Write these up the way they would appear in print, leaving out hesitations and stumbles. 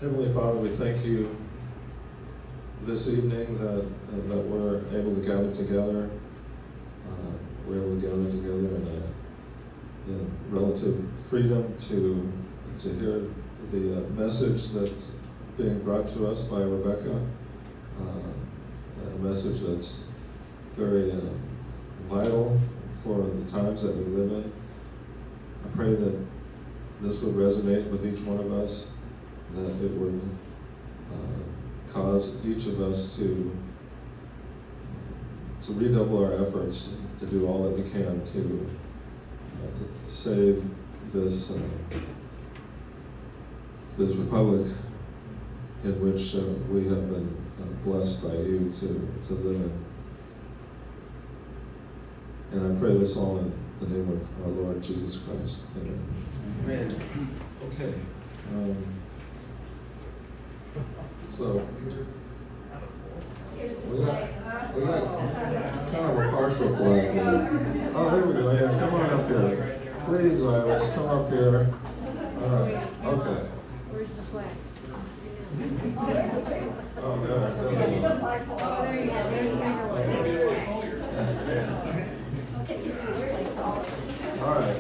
Heavenly Father, we thank you this evening that we're able to gather together. We're able to gather together in relative freedom to hear the message that's being brought to us by Rebecca, a message that's very vital for the times that we live in. I pray that this would resonate with each one of us, that it would cause each of us to redouble our efforts to do all that we can to save this this republic in which we have been blessed by you to live in. And I pray this all in the name of our Lord Jesus Christ. Amen. Amen. Okay. So we got kind of a partial flag here. Oh, there we go. Yeah, come on up here. Please, Iris, come up here. All right. Okay. Where's the flag? Oh, there we go. Oh, there you go. There's the other one. All right.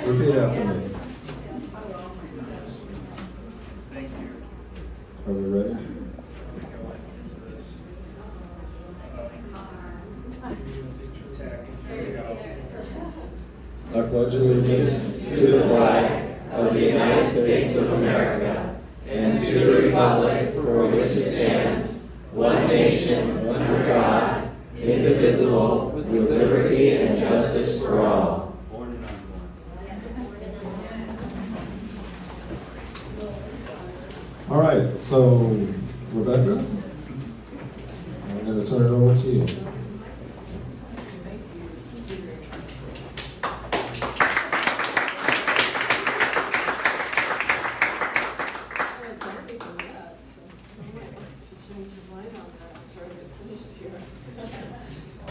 Repeat after me. Are we ready? I pledge allegiance to the flag of the United States of America and to the republic for which it stands, one nation, under God, indivisible, with liberty and justice for all. All right, so Rebecca, I'm going to turn it over to you.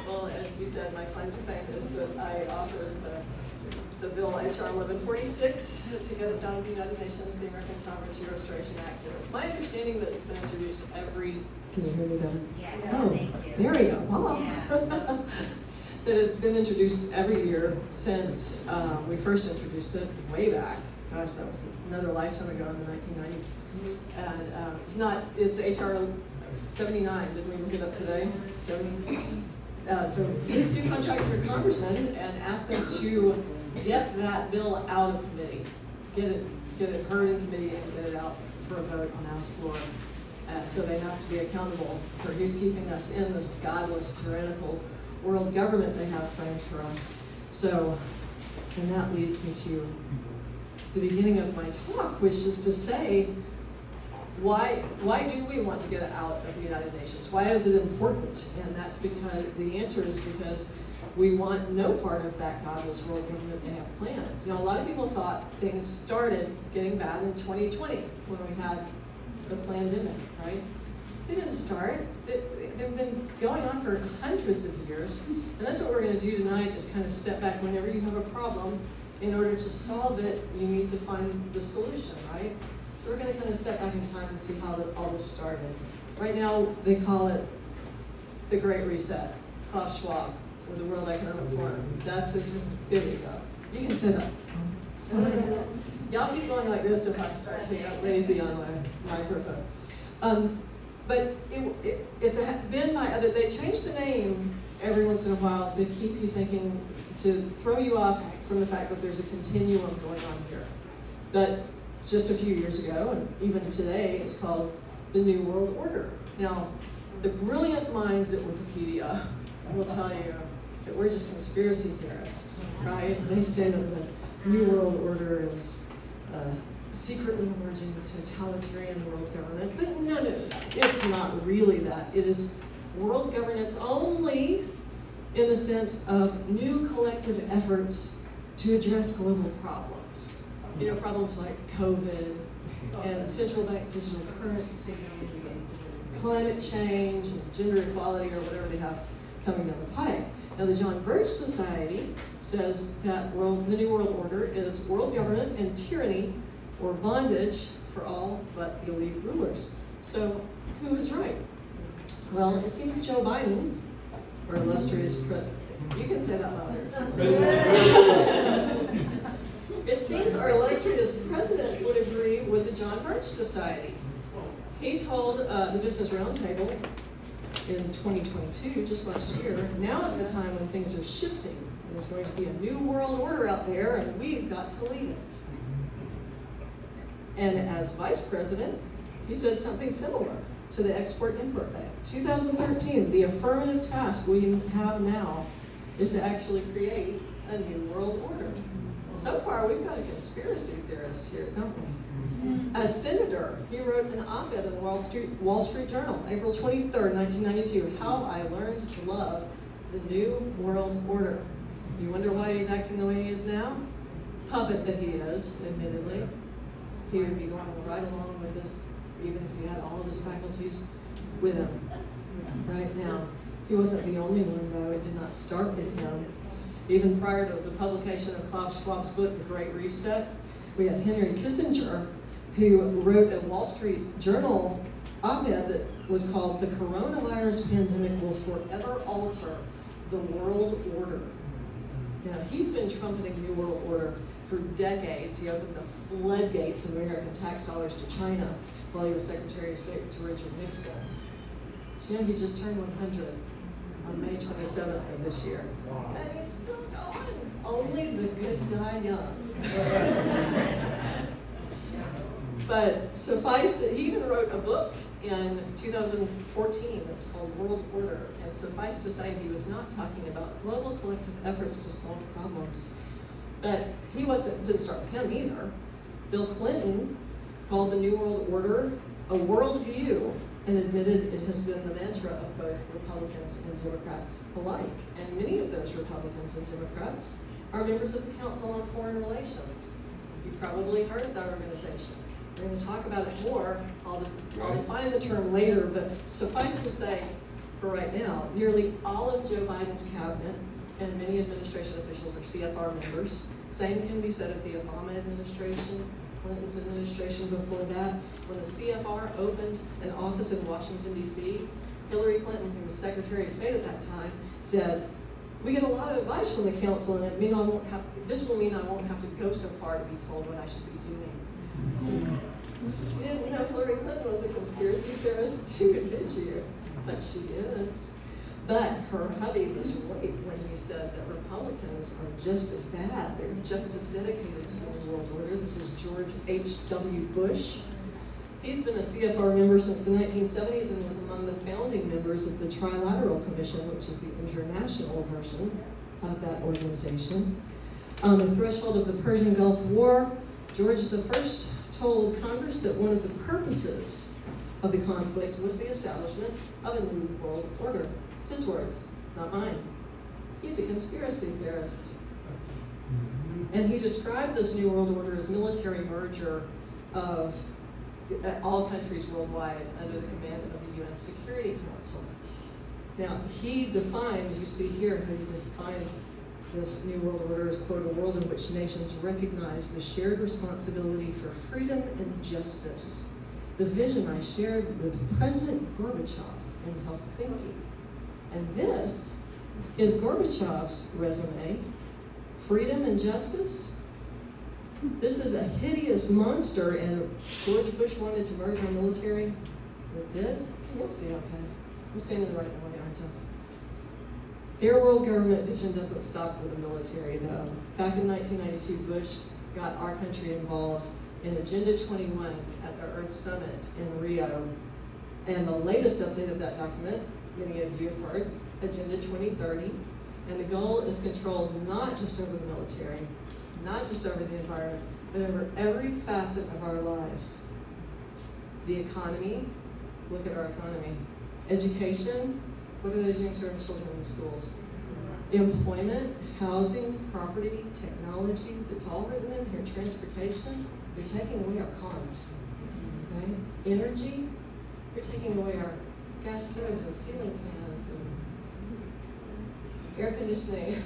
Well, as you said, my claim to fame is that I authored the bill HR 1146 to get us out of the United Nations, the American Sovereignty Restoration Act. And it's my understanding that it's been introduced every. Can you hear me better? Yeah, Oh, thank you. there we go. Wow. Yeah. That it's been introduced every year since we first introduced it way back. Gosh, that was another lifetime ago in the 1990s. And it's HR 79. Did we look it up today? 70. So please do contact your congressman and ask them to get that bill out of committee. Get it heard in committee and get it out for a vote on House floor. So they have to be accountable for who's keeping us in this godless, tyrannical world government they have framed for us. So, and that leads me to the beginning of my talk, which is to say, why do we want to get out of the United Nations? Why is it important? And that's because the answer is because we want no part of that godless world government they have planned. You know, a lot of people thought things started getting bad in 2020 when we had the pandemic, right? They didn't start. They've been going on for hundreds of years. And that's what we're going to do tonight is kind of step back. Whenever you have a problem, in order to solve it, you need to find the solution, right? So we're going to kind of step back in time and see how all this started. Right now, they call it the Great Reset. Klaus Schwab, with the World Economic Forum. That's his, there you go. You can sit up. Y'all keep going like this if I start to get lazy on my microphone. But it's been by other, they change the name every once in a while to keep you thinking, to throw you off from the fact that there's a continuum going on here. That just a few years ago, and even today, it's called the New World Order. Now, the brilliant minds at Wikipedia will tell you that we're just conspiracy theorists, right? They say that the New World Order is secretly emerging totalitarian world government, but no, it's not really that. It is world governance only in the sense of new collective efforts to address global problems. You know, problems like COVID and central bank digital currency and climate change and gender equality or whatever they have coming down the pipe. Now, the John Birch Society says that the New World Order is world government and tyranny or bondage for all but elite rulers. So who is right? Well, it seems Joe Biden, our illustrious you can say that louder. It seems our illustrious president would agree with the John Birch Society. He told the Business Roundtable in 2022, just last year, now is the time when things are shifting. And there's going to be a new world order out there, and we've got to lead it. And as vice president, he said something similar to the Export-Import Bank. 2013, the affirmative task we have now is to actually create a new world order. So far, we've got a conspiracy theorist here, don't we? As senator, he wrote an op-ed in the Wall Street Journal, April 23rd, 1992, How I Learned to Love the New World Order. You wonder why he's acting the way he is now? Puppet that he is, admittedly. He would be going right along with this, even if he had all of his faculties with him right now. He wasn't the only one, though. It did not start with him. Even prior to the publication of Klaus Schwab's book, The Great Reset, we had Henry Kissinger, who wrote a Wall Street Journal op-ed that was called The Coronavirus Pandemic Will Forever Alter the World Order. Now, he's been trumpeting New World Order for decades. He opened the floodgates of American tax dollars to China while he was Secretary of State to Richard Nixon. Do you know he just turned 100 on May 27th of this year? And he's still going. Only the good die young. But suffice to, he even wrote a book in 2014 that was called World Order. And suffice to say, he was not talking about global collective efforts to solve problems. But he didn't start with him either. Bill Clinton called the New World Order a worldview and admitted it has been the mantra of both Republicans and Democrats alike. And many of those Republicans and Democrats are members of the Council on Foreign Relations. You've probably heard of that organization. We're going to talk about it more. I'll define the term later, but suffice to say, for right now, nearly all of Joe Biden's cabinet and many administration officials are CFR members. Same can be said of the Obama administration, Clinton's administration before that. When the CFR opened an office in Washington, D.C., Hillary Clinton, who was Secretary of State at that time, said, we get a lot of advice from the council, and this will mean I won't have to go so far to be told what I should be doing. You didn't know Hillary Clinton was a conspiracy theorist too, did you? But she is. But her hubby was right when he said that Republicans are just as bad. They're just as dedicated to the New World Order. This is George H.W. Bush. He's been a CFR member since the 1970s and was among the founding members of the Trilateral Commission, which is the international version of that organization. On the threshold of the Persian Gulf War, George I told Congress that one of the purposes of the conflict was the establishment of a new world order. His words, not mine. He's a conspiracy theorist. And he described this new world order as military merger of all countries worldwide under the command of the UN Security Council. Now, he defined, you see here, how he defined this new world order as, quote, a world in which nations recognize the shared responsibility for freedom and justice. The vision I shared with President Gorbachev in Helsinki. And this is Gorbachev's resume. Freedom and justice. This is a hideous monster, and George Bush wanted to merge our military with this. You'll see, okay. I'm standing the right way, aren't I? Their world government vision doesn't stop with the military, though. Back in 1992, Bush got our country involved in Agenda 21 at the Earth Summit in Rio. And the latest update of that document, many of you have heard, Agenda 2030. And the goal is control not just over the military, not just over the environment, but over every facet of our lives. The economy, look at our economy. Education, what are they doing to our children in the schools? Employment, housing, property, technology, that's all written in here, transportation, you're taking away our cars. Okay? Energy, you're taking away our gas stoves and ceiling fans and air conditioning.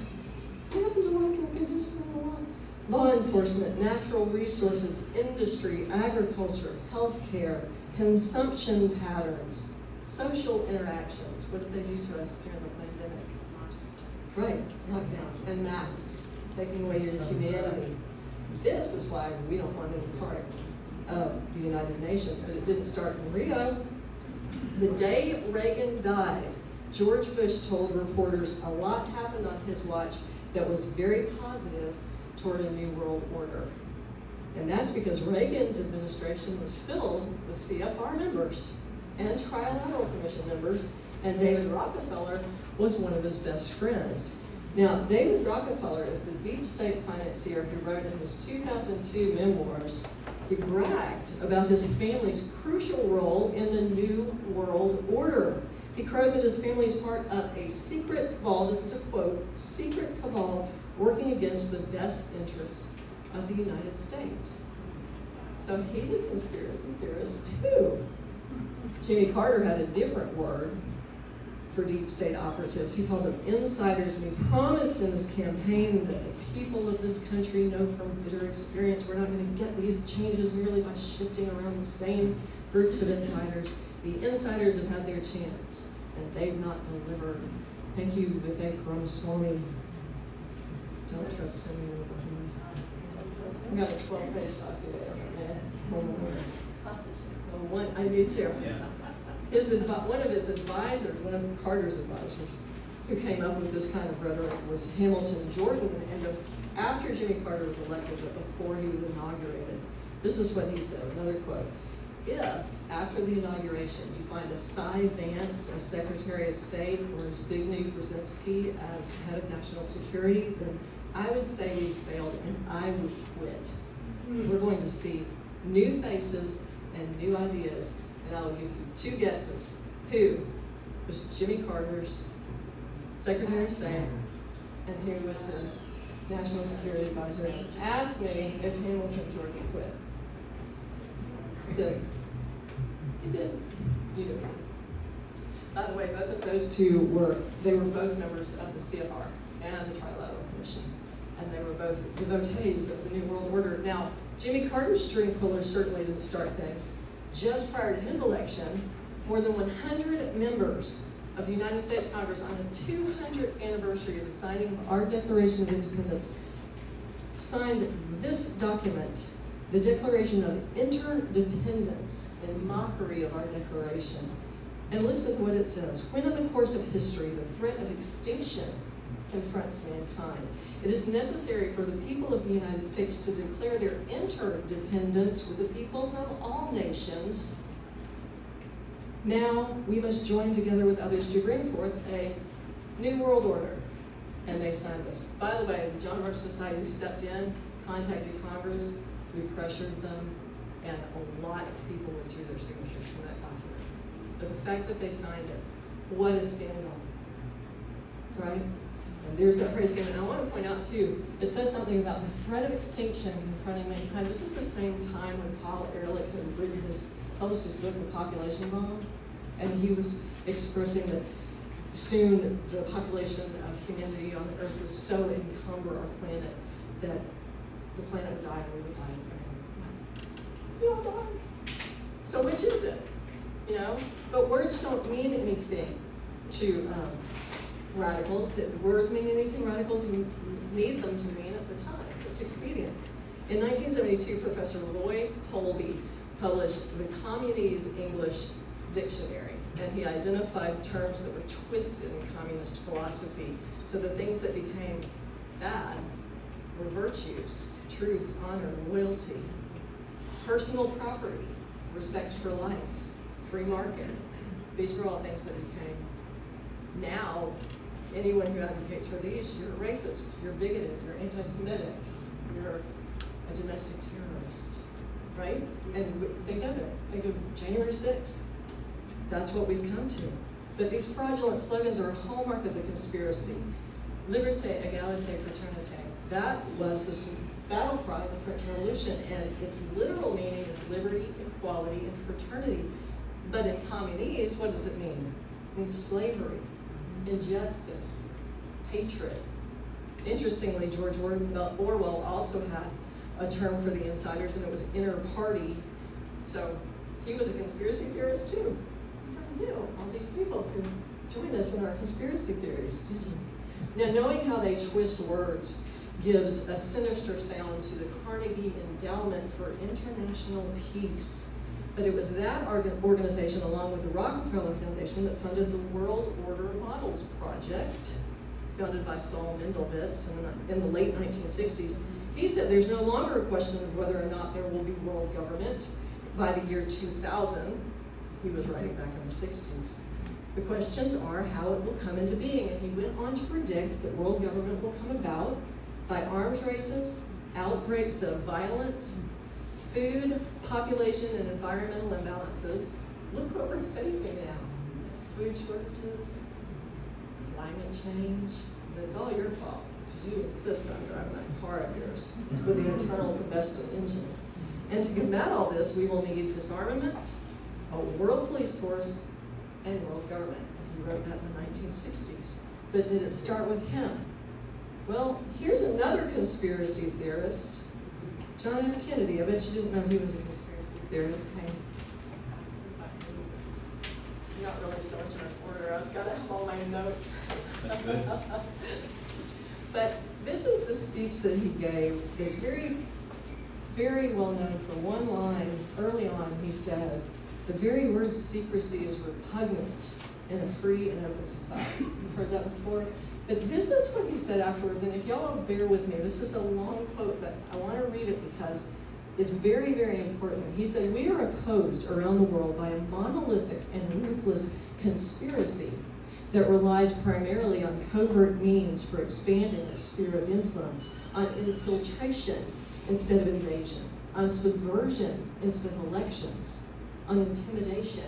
What happened to like air conditioning a lot? law enforcement, natural resources, industry, agriculture, healthcare, consumption patterns, social interactions. What did they do to us during the pandemic? Right, lockdowns and masks, taking away your humanity. This is why we don't want any part of the United Nations, but it didn't start in Rio. The day Reagan died, George Bush told reporters a lot happened on his watch that was very positive toward a new world order. And that's because Reagan's administration was filled with CFR members and Trilateral Commission members, and David Rockefeller was one of his best friends. Now, David Rockefeller is the deep state financier who wrote in his 2002 memoirs, he bragged about his family's crucial role in the New World Order. He crowed that his family is part of a secret cabal, this is a quote, secret cabal working against the best interests of the United States. So he's a conspiracy theorist too. Jimmy Carter had a different word for deep state operatives. He called them insiders, and he promised in his campaign that the people of this country know from bitter experience we're not going to get these changes merely by shifting around the same groups of insiders. The insiders have had their chance, and they've not delivered. Thank you, Vivek Ramaswamy. Don't trust him. I got a 12-page dossier there. One, I do too. One of his advisors, one of Carter's advisors, who came up with this kind of rhetoric was Hamilton Jordan. And after Jimmy Carter was elected, but before he was inaugurated, this is what he said, another quote. If, after the inauguration, you find a Cy Vance as Secretary of State or Zbigniew Brzezinski as Head of National Security, then I would say we failed and I would quit. We're going to see new faces and new ideas, and I'll give you two guesses. Who was Jimmy Carter's Secretary of State and who was his National Security Advisor? Ask me if Hamilton Jordan quit. He did. He did. You did. By the way, both of those two were both members of the CFR and the Trilateral Commission. And they were both devotees of the New World Order. Now, Jimmy Carter's string puller certainly didn't start things. Just prior to his election, more than 100 members of the United States Congress on the 200th anniversary of the signing of our Declaration of Independence signed this document, the Declaration of Interdependence, in mockery of our declaration. And listen to what it says. When in the course of history the threat of extinction confronts mankind, it is necessary for the people of the United States to declare their interdependence with the peoples of all nations. Now we must join together with others to bring forth a new world order. And they signed this. By the way, the John Birch Society stepped in, contacted Congress, we pressured them, and a lot of people withdrew their signatures from that document. But the fact that they signed it, what a scandal, right? And there's that phrase again. And I want to point out too, it says something about the threat of extinction confronting mankind. This is the same time when Paul Ehrlich had published his book, The Population Bomb, and he was expressing that soon the population of humanity on the earth would so encumber our planet that the planet would die and we would die. We all die. So which is it? You know? But words don't mean anything to radicals. Words mean anything radicals need them to mean at the time. It's expedient. In 1972, Professor Roy Colby published the Communese English Dictionary, and he identified terms that were twisted in communist philosophy. So the things that became bad were virtues: truth, honor, loyalty, personal property, respect for life, free market. These were all things that became. Now, anyone who advocates for these, you're a racist, you're bigoted, you're anti-Semitic, you're a domestic terrorist, right? And think of it. Think of January 6th. That's what we've come to. But these fraudulent slogans are a hallmark of the conspiracy. Liberté, égalité, fraternité. That was the battle cry of the French Revolution, and its literal meaning is liberty, equality, and fraternity. But in communese, what does it mean? It means slavery, injustice, hatred, Interestingly, George Orwell also had a term for the insiders, and it was inner party. So he was a conspiracy theorist too. You knew all these people who join us in our conspiracy theories, did you? Now, knowing how they twist words gives a sinister sound to the Carnegie Endowment for International Peace. But it was that organization, along with the Rockefeller Foundation, that funded the World Order Models Project, founded by Saul Mendelbitz in the late 1960s. He said there's no longer a question of whether or not there will be world government by the year 2000. He was writing back in the 60s. The questions are how it will come into being, and he went on to predict that world government will come about by arms races, outbreaks of violence, food, population, and environmental imbalances. Look what we're facing now. Food shortages, climate change. And it's all your fault, because you insist on driving that car of yours with the internal combustion engine. And to combat all this, we will need disarmament, a world police force, and world government. He wrote that in the 1960s. But did it start with him? Well, here's another conspiracy theorist, John F. Kennedy. I bet you didn't know he was a conspiracy theorist. Hey, not really so much in order. I've got to have all my notes. But this is the speech that he gave. It's very, very well known for one line. Early on, he said, "The very word secrecy is repugnant in a free and open society." You've heard that before? But this is what he said afterwards, and if y'all will bear with me, this is a long quote, but I want to read it because it's very, very important. He said, "We are opposed around the world by a monolithic and ruthless conspiracy that relies primarily on covert means for expanding a sphere of influence, on infiltration instead of invasion, on subversion instead of elections, on intimidation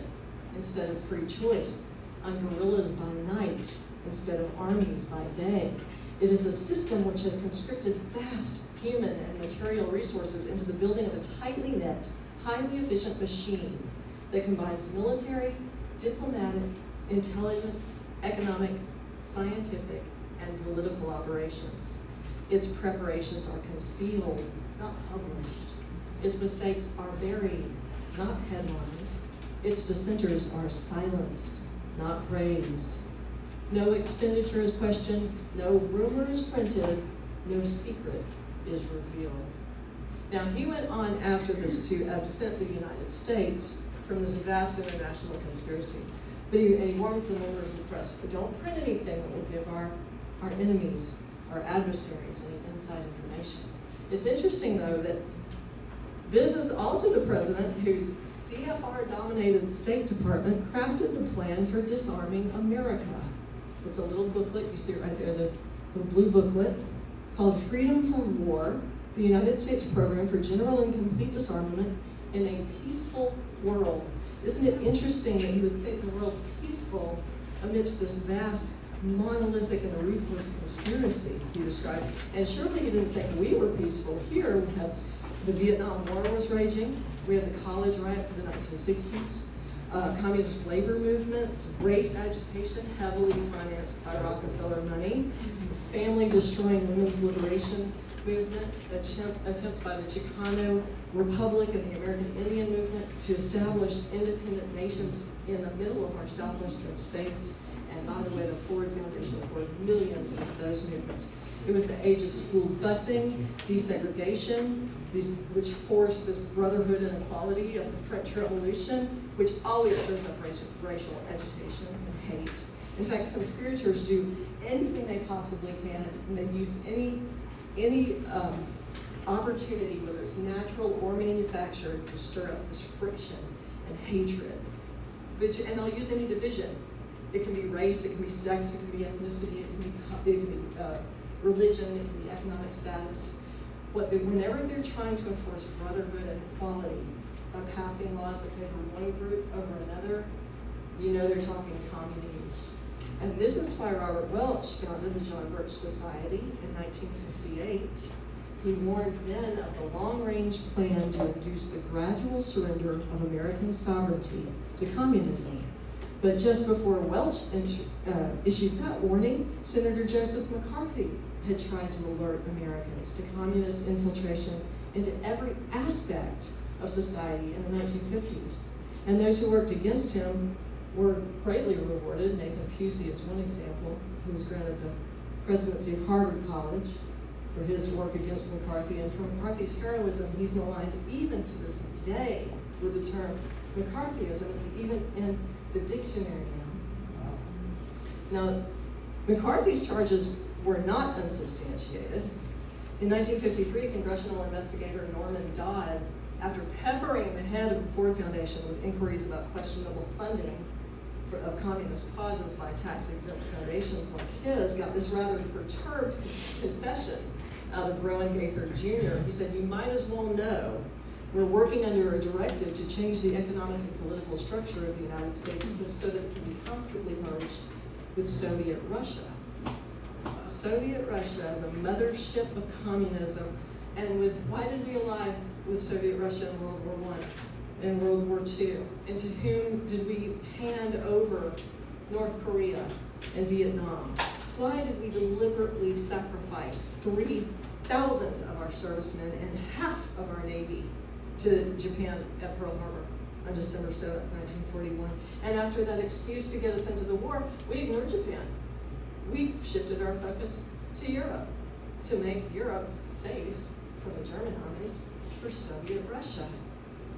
instead of free choice, on guerrillas by night instead of armies by day. It is a system which has conscripted vast human and material resources into the building of a tightly knit, highly efficient machine that combines military, diplomatic, intelligence, economic, scientific, and political operations. Its preparations are concealed, not published. Its mistakes are buried, not headlined. Its dissenters are silenced, not praised. No expenditure is questioned, no rumor is printed, no secret is revealed." Now, he went on after this to absent the United States from this vast international conspiracy. But he warned the members of the press, but don't print anything that will give our enemies, our adversaries, any inside information. It's interesting, though, that this is also the president whose CFR-dominated State Department crafted the plan for disarming America. It's a little booklet, you see it right there, the blue booklet, called Freedom from War, the United States Program for General and Complete Disarmament in a Peaceful World. Isn't it interesting that you would think the world peaceful amidst this vast, monolithic, and ruthless conspiracy he described? And surely he didn't think we were peaceful. Here we have the Vietnam War was raging. We had the college riots of the 1960s. Communist labor movements, race agitation, heavily financed by Rockefeller money, family-destroying women's liberation movement, attempts by the Chicano Republic and the American Indian movement to establish independent nations in the middle of our southwestern states. And by the way, the Ford Foundation supported millions of those movements. It was the age of school busing, desegregation, which forced this brotherhood and equality of the French Revolution, which always stirs up racial agitation and hate. In fact, conspirators do anything they possibly can, and they use any opportunity, whether it's natural or manufactured, to stir up this friction and hatred. And they'll use any division. It can be race, it can be sex, it can be ethnicity, it can be religion, it can be economic status. Whenever they're trying to enforce brotherhood and equality by passing laws that favor one group over another, you know they're talking communism. And this is why Robert Welch founded the John Birch Society in 1958. He warned then of the long-range plan to induce the gradual surrender of American sovereignty to communism. But just before Welch issued that warning, Senator Joseph McCarthy had tried to alert Americans to communist infiltration into every aspect of society in the 1950s. And those who worked against him were greatly rewarded. Nathan Pusey is one example, who was granted the presidency of Harvard College for his work against McCarthy. And for McCarthy's heroism, he's maligned even to this day with the term McCarthyism. It's even in the dictionary now. Now, McCarthy's charges were not unsubstantiated. In 1953, congressional investigator Norman Dodd, after peppering the head of the Ford Foundation with inquiries about questionable funding of communist causes by tax-exempt foundations like his, got this rather perturbed confession out of Rowan Gaither Jr. He said, "You might as well know we're working under a directive to change the economic and political structure of the United States so that it can be comfortably merged with Soviet Russia." Soviet Russia, the mothership of communism, and why did we ally with Soviet Russia in World War I, in World War II? And to whom did we hand over North Korea and Vietnam? Why did we deliberately sacrifice 3,000 of our servicemen and half of our Navy to Japan at Pearl Harbor on December 7th, 1941? And after that excuse to get us into the war, we ignored Japan. We shifted our focus to Europe, to make Europe safe from the German armies for Soviet Russia.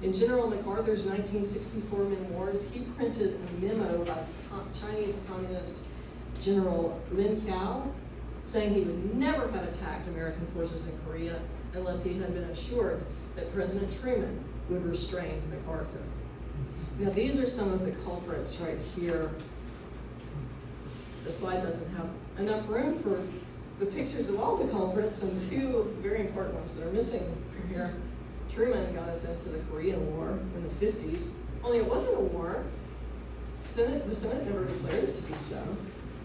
In General MacArthur's 1964 memoirs, he printed a memo by Chinese Communist General Lin Kao saying he would never have attacked American forces in Korea unless he had been assured that President Truman would restrain MacArthur. Now, these are some of the culprits right here. The slide doesn't have enough room for the pictures of all the culprits, and two very important ones that are missing from here. Truman got us into the Korean War in the 50s, only it wasn't a war. The Senate never declared it to be so,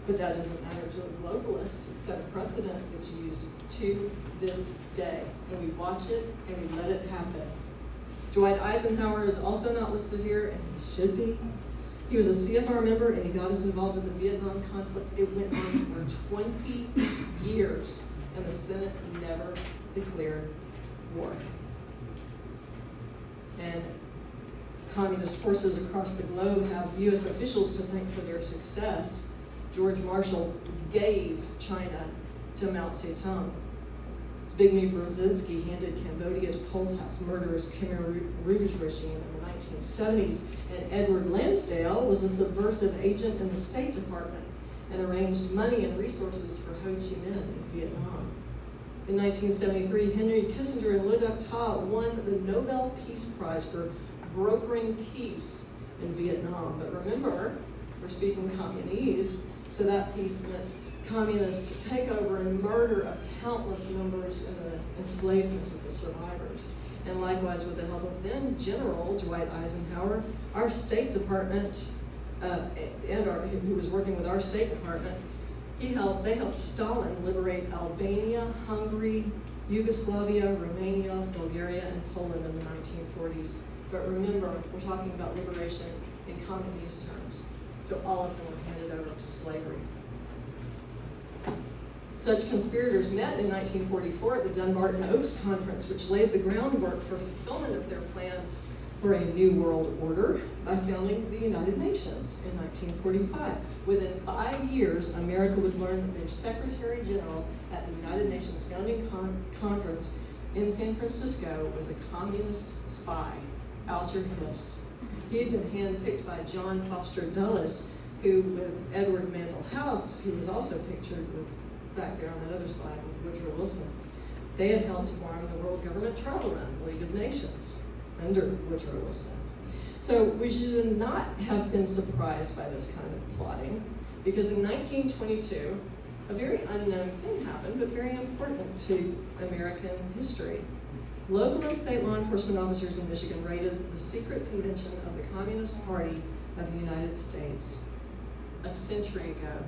but that doesn't matter to a globalist. It set a precedent that's used to this day, and we watch it and we let it happen. Dwight Eisenhower is also not listed here, and he should be. He was a CFR member, and he got us involved in the Vietnam conflict. It went on for 20 years, and the Senate never declared war. And communist forces across the globe have U.S. officials to thank for their success. George Marshall gave China to Mao Zedong. Zbigniew Brzezinski handed Cambodia to Pol Pot's murderous Khmer Rouge regime in the 1970s, and Edward Lansdale was a subversive agent in the State Department and arranged money and resources for Ho Chi Minh in Vietnam. In 1973, Henry Kissinger and Le Duc Tho won the Nobel Peace Prize for brokering peace in Vietnam. But remember, we're speaking Communese, so that peace meant communist takeover and murder of countless members and the enslavement of the survivors. And likewise, with the help of then General Dwight Eisenhower, our State Department, who was working with our State Department, they helped Stalin liberate Albania, Hungary, Yugoslavia, Romania, Bulgaria, and Poland in the 1940s. But remember, we're talking about liberation in Communist terms. So all of them were handed over to slavery. Such conspirators met in 1944 at the Dunbarton Oaks Conference, which laid the groundwork for fulfillment of their plans for a new world order by founding the United Nations in 1945. Within 5 years, America would learn that their Secretary General at the United Nations founding conference in San Francisco was a communist spy, Alger Hiss. He had been handpicked by John Foster Dulles, who, with Edward Mantle House, who was also pictured with back there on that other slide with Woodrow Wilson, they had helped form the World Government Travel Run, League of Nations, under Woodrow Wilson. So we should not have been surprised by this kind of plotting, because in 1922, a very unknown thing happened, but very important to American history. Local and state law enforcement officers in Michigan raided the secret convention of the Communist Party of the United States a century ago.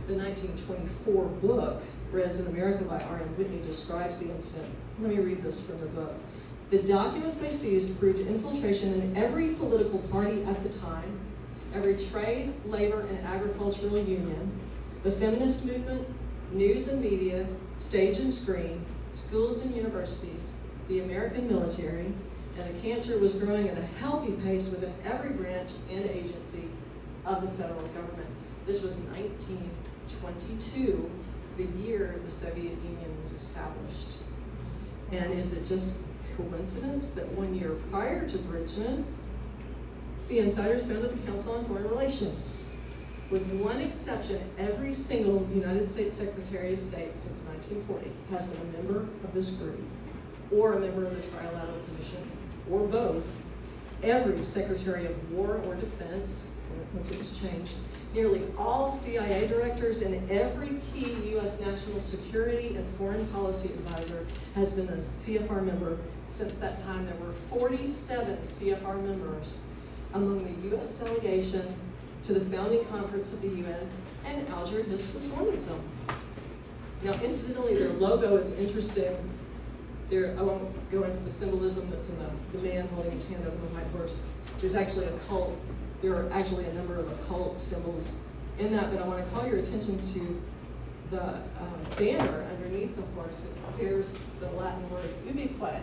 The 1924 book, Reds in America by R.M. Whitney, describes the incident. Let me read this from the book. The documents they seized proved infiltration in every political party at the time, every trade, labor, and agricultural union, the feminist movement, news and media, stage and screen, schools and universities, the American military, and the cancer was growing at a healthy pace within every branch and agency of the federal government. This was 1922, the year the Soviet Union was established. And is it just coincidence that 1 year prior to Bridgman, the insiders founded the Council on Foreign Relations? With one exception, every single United States Secretary of State since 1940 has been a member of this group, or a member of the Trilateral Commission, or both. Every Secretary of War or Defense, once it was changed, nearly all CIA directors, and every key U.S. national security and foreign policy advisor has been a CFR member. Since that time, there were 47 CFR members among the U.S. delegation to the founding conference of the UN, and Alger Hiss was one of them. Now, incidentally, their logo is interesting. I won't go into the symbolism that's in the man holding his hand over the white horse. There's actually there are actually a number of occult symbols in that, but I want to call your attention to the banner underneath the horse. It bears the Latin word ubique,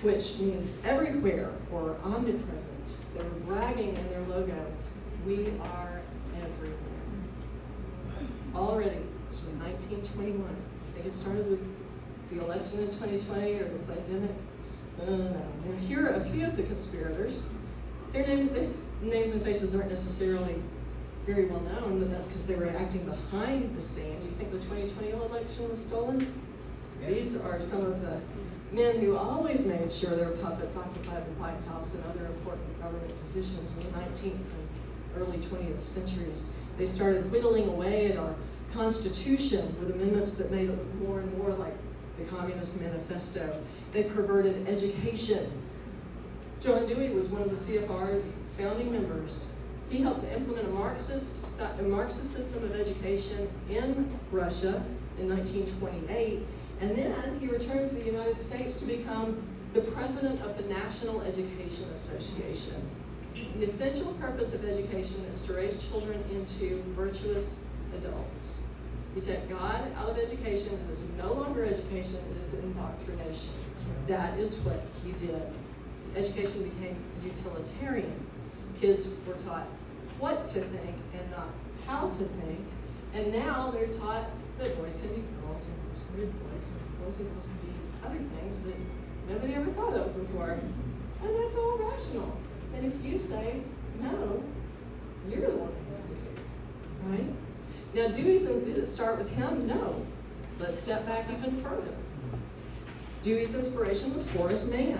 which means everywhere or omnipresent. They were bragging in their logo, we are everywhere. Already, this was 1921. I think it started with the election in 2020 or the pandemic. No. Now, here are a few of the conspirators. Their names and faces aren't necessarily very well known, but that's because they were acting behind the scenes. Do you think the 2020 election was stolen? Yeah. These are some of the men who always made sure their puppets occupied the White House and other important government positions in the 19th and early 20th centuries. They started whittling away at our Constitution with amendments that made it look more and more like the Communist Manifesto. They perverted education. John Dewey was one of the CFR's founding members. He helped to implement a Marxist system of education in Russia in 1928, and then he returned to the United States to become the president of the National Education Association. The essential purpose of education is to raise children into virtuous adults. You take God out of education, it is no longer education, it is indoctrination. That is what he did. Education became utilitarian. Kids were taught what to think and not how to think. And now they're taught that boys can be girls and girls can be boys, and boys and girls can be other things that nobody ever thought of before. And that's all rational. And if you say no, you're the one who's the kid, right? Now, Dewey's, did it start with him? No. Let's step back even further. Dewey's inspiration was Horace Mann,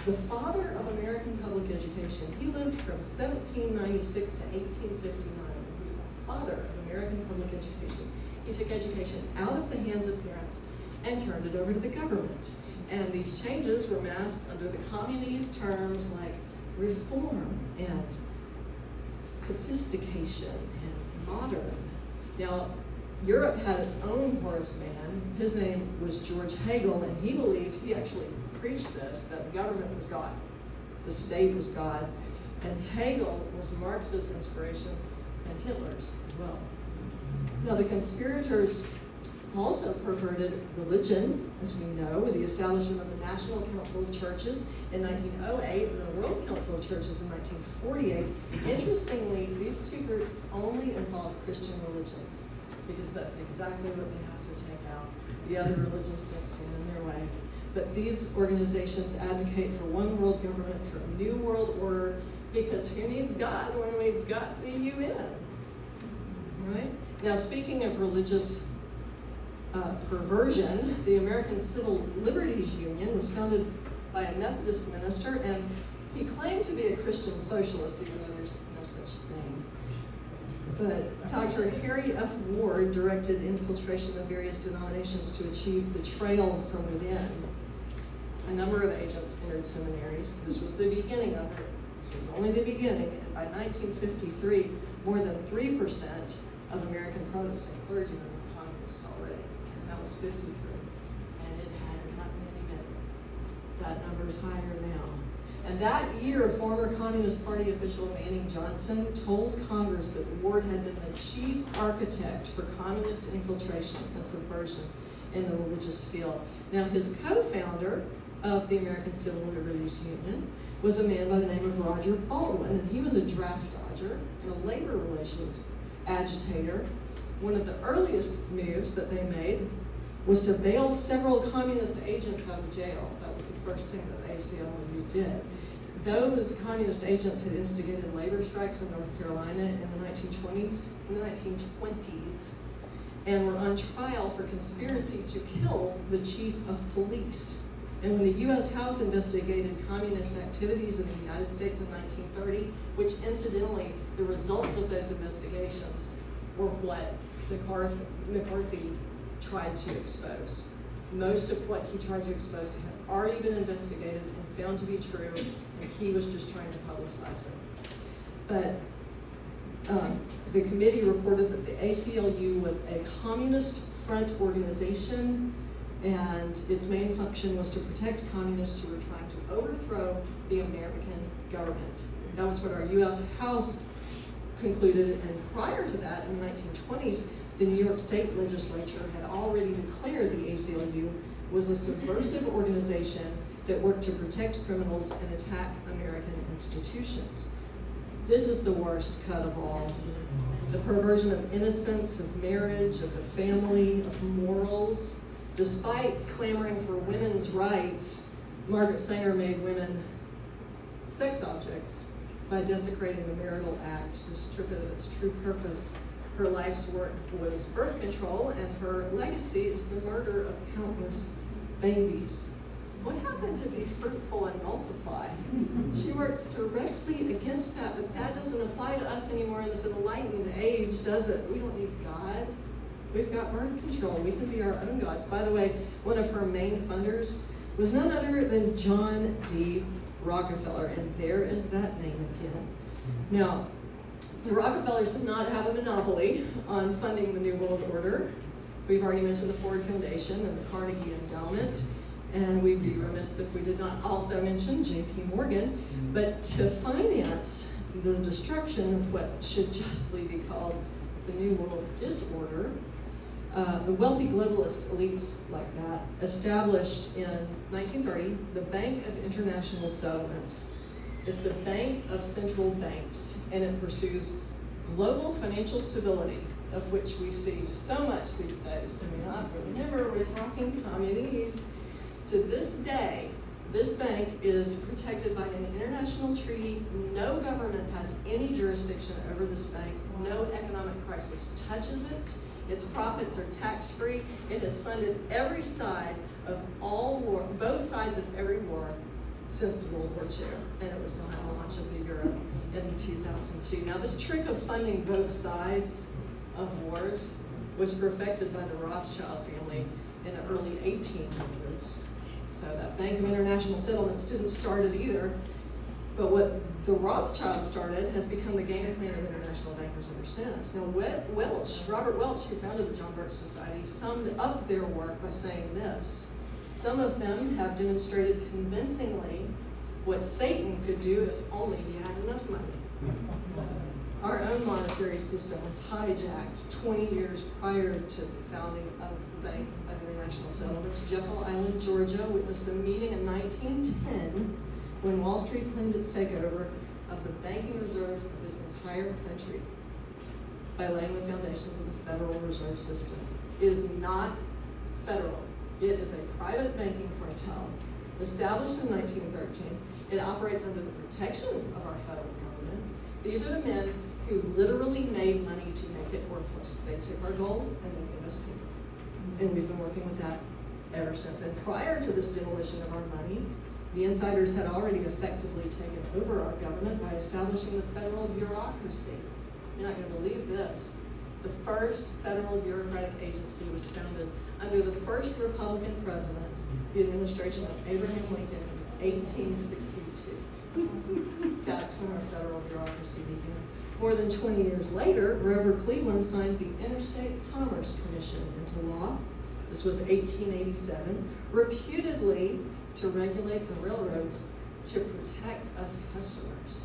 the father of American public education. He lived from 1796 to 1859. He's the father of American public education. He took education out of the hands of parents and turned it over to the government. And these changes were masked under the communist terms like reform and sophistication and modern. Now, Europe had its own Horace Mann. His name was George Hegel, and he believed, he actually preached this, that the government was God, the state was God. And Hegel was Marx's inspiration and Hitler's as well. Now, the conspirators also perverted religion, as we know, with the establishment of the National Council of Churches in 1908 and the World Council of Churches in 1948. Interestingly, these two groups only involve Christian religions, because that's exactly what we have to take out. The other religions don't stand in their way. But these organizations advocate for one world government, for a new world order, because who needs God when we've got the UN? Right? Now, speaking of religious perversion, the American Civil Liberties Union was founded by a Methodist minister, and he claimed to be a Christian socialist, even though there's no such thing. But Dr. Harry F. Ward directed infiltration of various denominations to achieve betrayal from within. A number of agents entered seminaries. This was the beginning of it. This was only the beginning. And by 1953, more than 3% of American Protestant clergymen were communists already. And that was 53. And it hadn't gotten any better. That number is higher now. And that year, former Communist Party official Manning Johnson told Congress that Ward had been the chief architect for communist infiltration and subversion in the religious field. Now, his co-founder of the American Civil Liberties Union was a man by the name of Roger Baldwin, and he was a draft dodger and a labor relations agitator. One of the earliest moves that they made was to bail several communist agents out of jail. That was the first thing that the ACLU did. Those communist agents had instigated labor strikes in North Carolina in the 1920s, and were on trial for conspiracy to kill the chief of police. And when the U.S. House investigated communist activities in the United States in 1930, which incidentally, the results of those investigations were what McCarthy tried to expose. Most of what he tried to expose had already been investigated and found to be true, and he was just trying to publicize it. But the committee reported that the ACLU was a communist front organization, and its main function was to protect communists who were trying to overthrow the American government. That was what our U.S. House concluded, and prior to that, in the 1920s, the New York State Legislature had already declared the ACLU was a subversive organization that worked to protect criminals and attack American institutions. This is the worst cut of all. The perversion of innocence, of marriage, of the family, of morals. Despite clamoring for women's rights, Margaret Sanger made women sex objects by desecrating the marital act to strip it of its true purpose. Her life's work was birth control, and her legacy is the murder of countless babies. What happened to be fruitful and multiply? She works directly against that, but that doesn't apply to us anymore in this enlightened age, does it? We don't need God. We've got birth control. We can be our own gods. By the way, one of her main funders was none other than John D. Rockefeller, and there is that name again. Now, the Rockefellers did not have a monopoly on funding the New World Order. We've already mentioned the Ford Foundation and the Carnegie Endowment, and we'd be remiss if we did not also mention J.P. Morgan. But to finance the destruction of what should justly be called the New World Disorder, the wealthy globalist elites like that established in 1930 the Bank of International Settlements. It's the bank of central banks, and it pursues global financial stability, of which we see so much these days. I mean, remember, we're talking communities. To this day, this bank is protected by an international treaty. No government has any jurisdiction over this bank. No economic crisis touches it. Its profits are tax-free. It has funded every side of all war, both sides of every war since World War II, and it was behind the launch of the euro in 2002. Now, this trick of funding both sides of wars was perfected by the Rothschild family in the early 1800s. So that Bank of International Settlements didn't start it either. But what the Rothschild started has become the game plan of international bankers ever since. Now, Robert Welch, who founded the John Birch Society, summed up their work by saying this: some of them have demonstrated convincingly what Satan could do if only he had enough money. Our own monetary system was hijacked 20 years prior to the founding of the Bank of International Settlements. Jekyll Island, Georgia, witnessed a meeting in 1910 when Wall Street planned its takeover of the banking reserves of this entire country by laying the foundations of the Federal Reserve System. It is not federal. It is a private banking cartel established in 1913. It operates under the protection of our federal government. These are the men who literally made money to make it worthless. They took our gold and they gave us paper. And we've been working with that ever since. And prior to this demolition of our money, the insiders had already effectively taken over our government by establishing the federal bureaucracy. You're not going to believe this. The first federal bureaucratic agency was founded under the first Republican president, the administration of Abraham Lincoln, in 1862. That's when our federal bureaucracy began. More than 20 years later, Grover Cleveland signed the Interstate Commerce Commission into law. This was 1887, reputedly to regulate the railroads to protect us customers.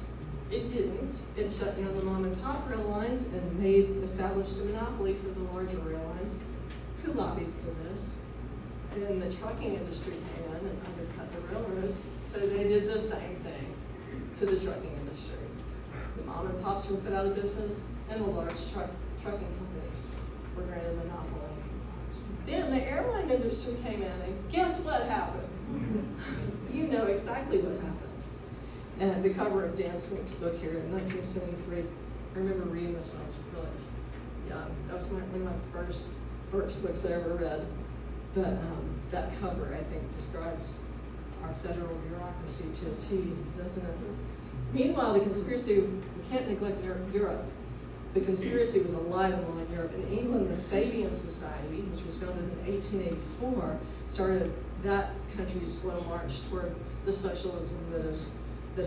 It didn't. It shut down the mom and pop rail lines and established a monopoly for the larger rail lines, who lobbied for this. And then the trucking industry came in and undercut the railroads, so they did the same thing to the trucking industry. The mom and pops were put out of business, and the large trucking companies were granted a monopoly. Then the airline industry came in, and guess what happened? You know exactly what happened. And the cover of Dan Sweet's book here in 1973, I remember reading this when I was really young. That was one of my first Burke's books I ever read. But that cover, I think, describes our federal bureaucracy to a T, doesn't it? Meanwhile, the conspiracy, we can't neglect Europe. The conspiracy was alive and well in Europe. In England, the Fabian Society, which was founded in 1884, started that country's slow march toward the socialism that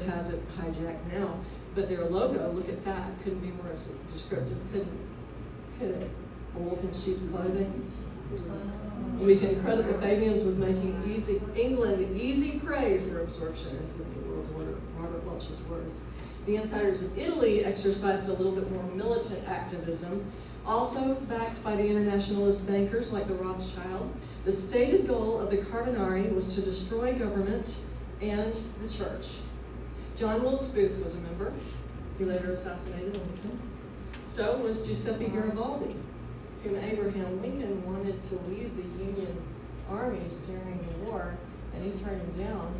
has it hijacked now. But their logo, look at that, couldn't be more descriptive, could it? A wolf in sheep's clothing. We can credit the Fabians with making England easy prey for absorption into the New World Order, Robert Welch's words. The insiders of Italy exercised a little bit more militant activism, also backed by the internationalist bankers like the Rothschild. The stated goal of the Carbonari was to destroy government and the church. John Wilkes Booth was a member. He later assassinated Lincoln. So was Giuseppe Garibaldi, whom Abraham Lincoln wanted to lead the Union armies during the war, and he turned him down.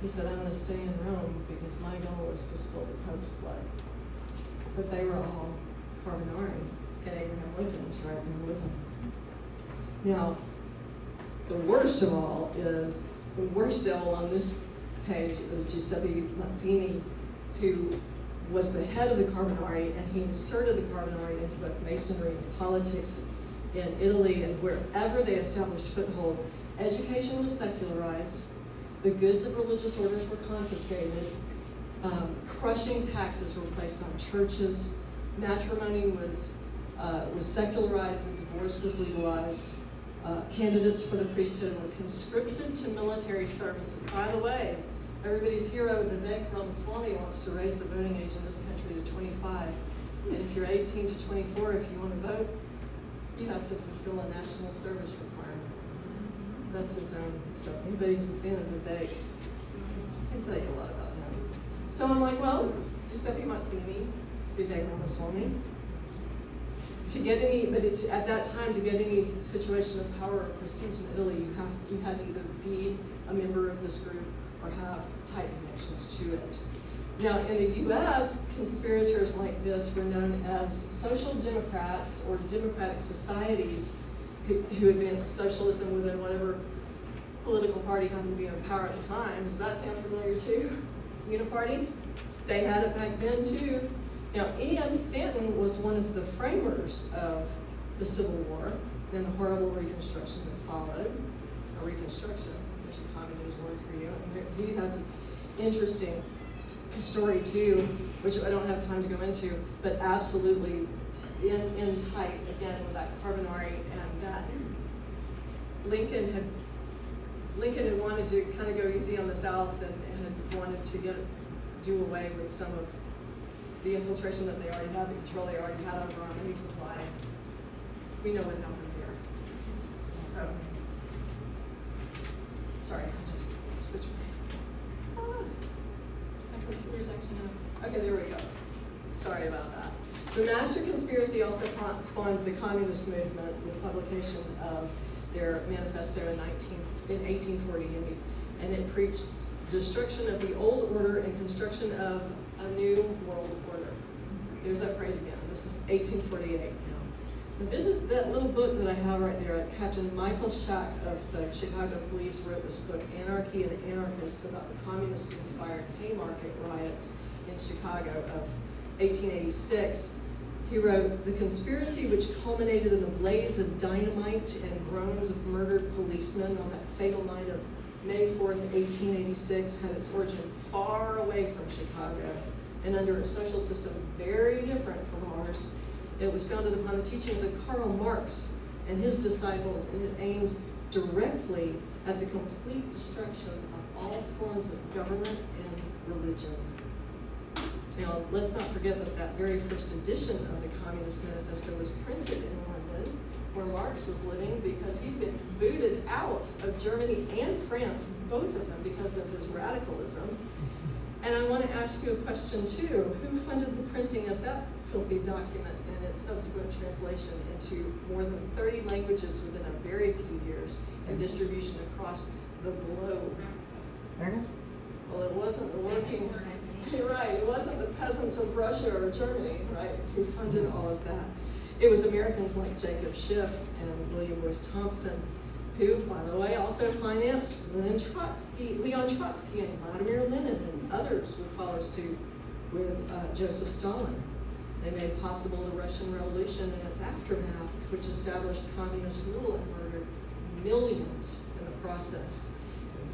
He said, I'm going to stay in Rome because my goal is to spill the Pope's blood. But they were all Carbonari, and Abraham Lincoln was right there with them. Now, the worst of all is, the worst devil on this page is Giuseppe Mazzini, who was the head of the Carbonari, and he inserted the Carbonari into both masonry and politics in Italy, and wherever they established foothold, education was secularized, the goods of religious orders were confiscated, crushing taxes were placed on churches, matrimony was secularized and divorce was legalized, candidates for the priesthood were conscripted to military service. And by the way, everybody's hero, Vivek Ramaswamy, wants to raise the voting age in this country to 25. And if you're 18 to 24, if you want to vote, you have to fulfill a national service requirement. That's his own. So anybody who's a fan of Vivek, I can tell you a lot about him. So I'm like, well, Giuseppe Mazzini, Vivek Ramaswamy. At that time, to get any situation of power or prestige in Italy, you had to either be a member of this group or have tight connections to it. Now, in the US, conspirators like this were known as social democrats or democratic societies who advanced socialism within whatever political party happened to be in power at the time. Does that sound familiar too? Uniparty? They had it back then too. Now, E.M. Stanton was one of the framers of the Civil War and the horrible Reconstruction that followed. A Reconstruction, which is a common news word for you. And he has an interesting story too, which I don't have time to go into, but absolutely in tight, again, with that Carbonari and that Lincoln had wanted to kind of go easy on the South and had wanted to do away with some of the infiltration that they already had, the control they already had over our money supply. We know what happened here. So, sorry, I just switched my computer's acting up. Okay, there we go. Sorry about that. The Master Conspiracy also spawned the communist movement with publication of their manifesto in 1840, and it preached destruction of the old order and construction of a new world order. There's that phrase again. This is 1848 now. And this is that little book that I have right there. Captain Michael Schack of the Chicago Police wrote this book, Anarchy and Anarchists, about the communist-inspired Haymarket riots in Chicago of 1886. He wrote, the conspiracy which culminated in a blaze of dynamite and groans of murdered policemen on that fatal night of May 4th, 1886, had its origin far away from Chicago and under a social system very different from ours. It was founded upon the teachings of Karl Marx and his disciples, and it aims directly at the complete destruction of all forms of government and religion. Now, let's not forget that that very first edition of the Communist Manifesto was printed in London, where Marx was living, because he'd been booted out of Germany and France, both of them, because of his radicalism. And I want to ask you a question too. Who funded the printing of that filthy document and its subsequent translation into more than 30 languages within a very few years and distribution across the globe? Ernest? Well, it wasn't the working, you're right, it wasn't the peasants of Russia or Germany, right, who funded all of that. It was Americans like Jacob Schiff and William Boyce Thompson, who, by the way, also financed Leon Trotsky and Vladimir Lenin, and others would follow suit with Joseph Stalin. They made possible the Russian Revolution and its aftermath, which established communist rule and murdered millions in the process.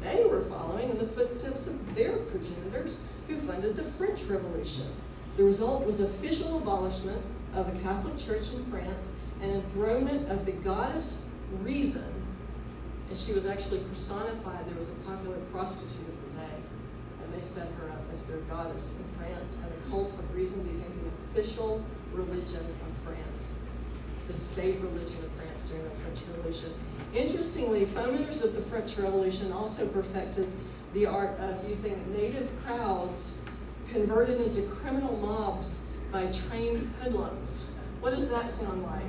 They were following in the footsteps of their progenitors who funded the French Revolution. The result was official abolishment of the Catholic Church in France and enthronement of the goddess Reason. And she was actually personified. There was a popular prostitute of the day, and they set her up as their goddess in France, and the cult of Reason became the official religion of France, the state religion of France during the French Revolution. Interestingly, fomenters of the French Revolution also perfected the art of using native crowds converted into criminal mobs by trained hoodlums. What does that sound like?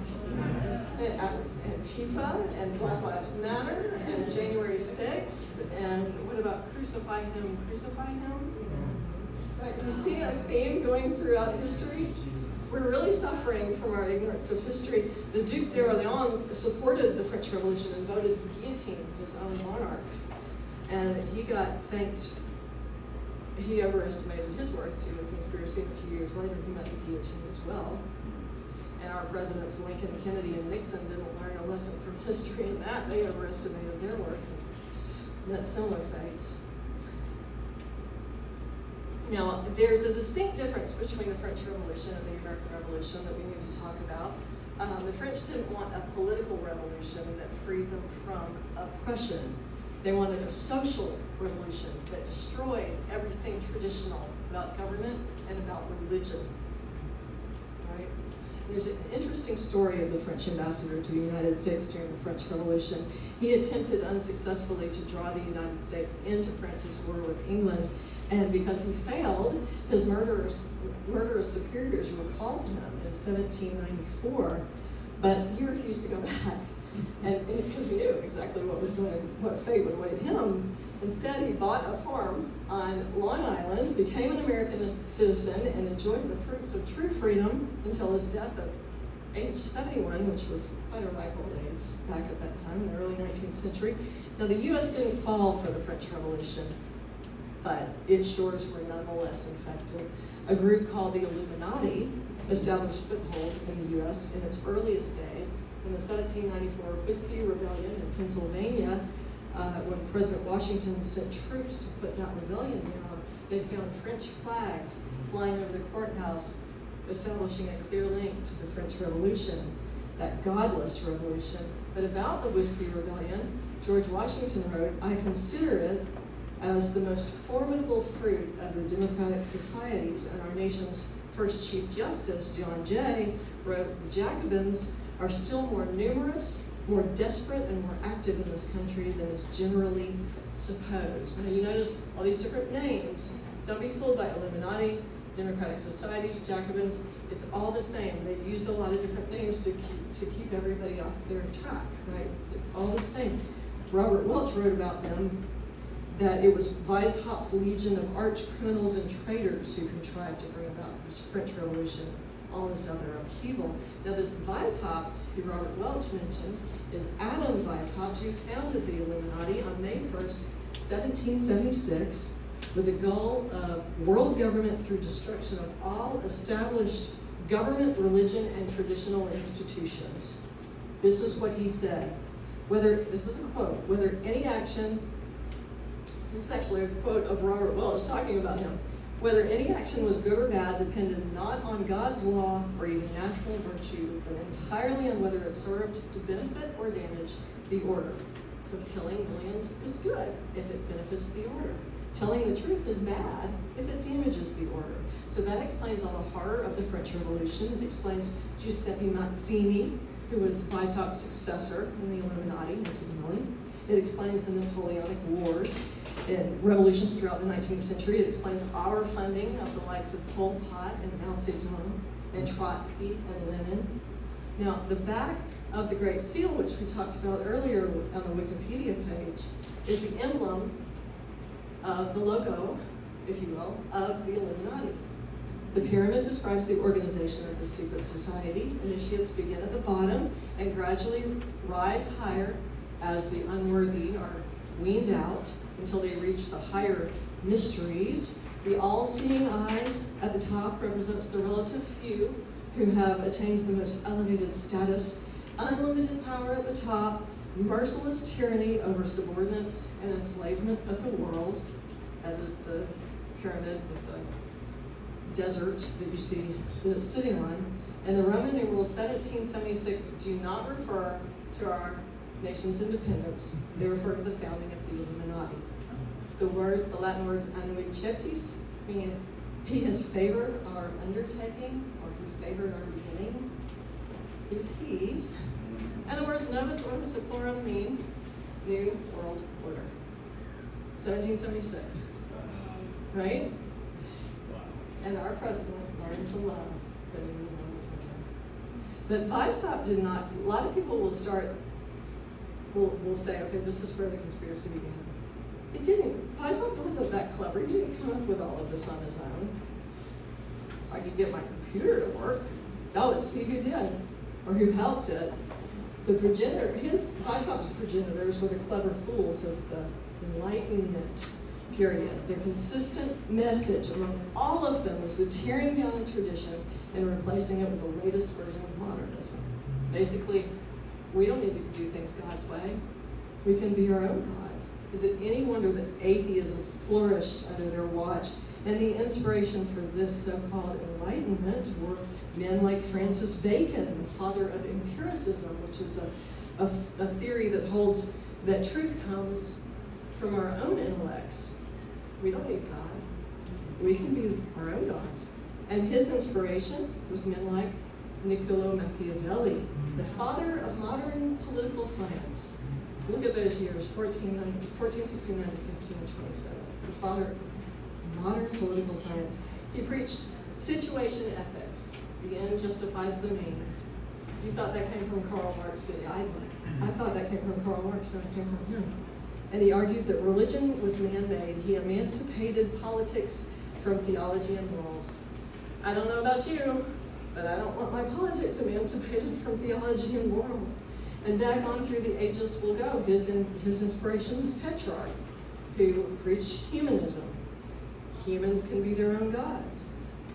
Antifa and Black Lives Matter and January 6th, and what about crucify him, crucify him? Right, you see a theme going throughout history? We're really suffering from our ignorance of history. The Duc d'Orléans supported the French Revolution and voted to guillotine his own monarch. And he got thanked, he overestimated his worth to a conspiracy, and a few years later he met the guillotine as well. And our presidents Lincoln, Kennedy, and Nixon didn't learn a lesson from history in that. They overestimated their worth and met similar fates. Now, there's a distinct difference between the French Revolution and the American Revolution that we need to talk about. The French didn't want a political revolution that freed them from oppression. They wanted a social revolution that destroyed everything traditional about government and about religion. Right? There's an interesting story of the French ambassador to the United States during the French Revolution. He attempted unsuccessfully to draw the United States into France's war with England, and because he failed, his murderous superiors recalled him in 1794, but he refused to go back, and because he knew exactly what fate would await him. Instead, he bought a farm on Long Island, became an American citizen, and enjoyed the fruits of true freedom until his death at age 71, which was quite a ripe old age back at that time in the early 19th century. Now, the U.S. didn't fall for the French Revolution, but its shores were nonetheless infected. A group called the Illuminati established foothold in the U.S. in its earliest days. In the 1794 Whiskey Rebellion in Pennsylvania, when President Washington sent troops to put that rebellion down, they found French flags flying over the courthouse, establishing a clear link to the French Revolution, that godless revolution. But about the Whiskey Rebellion, George Washington wrote, "I consider it as the most formidable fruit of the democratic societies," and our nation's first Chief Justice, John Jay, wrote, "The Jacobins are still more numerous, more desperate, and more active in this country than is generally supposed." Now you notice all these different names. Don't be fooled by Illuminati, democratic societies, Jacobins. It's all the same. They've used a lot of different names to keep everybody off their track, right? It's all the same. Robert Welch wrote about them that it was Weishaupt's legion of arch criminals and traitors who contrived to bring about this French Revolution, all this other upheaval. Now this Weishaupt, who Robert Welch mentioned, is Adam Weishaupt, who founded the Illuminati on May 1st, 1776, with the goal of world government through destruction of all established government, religion, and traditional institutions. This is what he said. This is a quote, whether any action, this is actually a quote of Robert Welch talking about him, whether any action was good or bad depended not on God's law or even natural virtue, but entirely on whether it served to benefit or damage the order. So of killing millions is good if it benefits the order. Telling the truth is bad if it damages the order. So that explains all the horror of the French Revolution. It explains Giuseppe Mazzini, who was Weishaupt's successor in the Illuminati, incidentally. It explains the Napoleonic Wars and revolutions throughout the 19th century. It explains our funding of the likes of Pol Pot and Mao Zedong and Trotsky and Lenin. Now, the back of the Great Seal, which we talked about earlier on the Wikipedia page, is the emblem of the logo, if you will, of the Illuminati. The pyramid describes the organization of the secret society. Initiates begin at the bottom and gradually rise higher as the unworthy are weaned out until they reach the higher mysteries. The all-seeing eye at the top represents the relative few who have attained the most elevated status, unlimited power at the top, merciless tyranny over subordinates, and enslavement of the world. That is the pyramid with the desert that you see that it's sitting on. And the Roman numerals 1776 do not refer to our nation's independence. They refer to the founding of the Illuminati. The Latin words annuicetis, meaning he has favored our undertaking, or he favored our beginning. Who's he? And the words novus ordo seclorum mean New World Order. 1776. Right? And our president learned to love the New World Order. But Weishaupt did not. A lot of people will say, okay, this is where the conspiracy began. It didn't. Weishaupt wasn't that clever. He didn't come up with all of this on his own. If I could get my computer to work, let's see who did, or who helped it. The progenitor, Weishaupt's progenitors were the clever fools of the Enlightenment period. The consistent message among all of them was the tearing down of tradition and replacing it with the latest version of modernism. Basically, we don't need to do things God's way. We can be our own gods. Is it any wonder that atheism flourished under their watch? And the inspiration for this so-called Enlightenment were men like Francis Bacon, the father of empiricism, which is a theory that holds that truth comes from our own intellects. We don't need God. We can be our own gods. And his inspiration was men like Niccolo Machiavelli, the father of modern political science. Look at those years, 1469 to 1527. The father of modern political science. He preached situation ethics. The end justifies the means. You thought that came from Karl Marx, did you? I thought that came from Karl Marx, and it came from him. And he argued that religion was man-made. He emancipated politics from theology and morals. I don't know about you, but I don't want my politics emancipated from theology and morals. And back on through the ages we'll go. His inspiration was Petrarch, who preached humanism. Humans can be their own gods.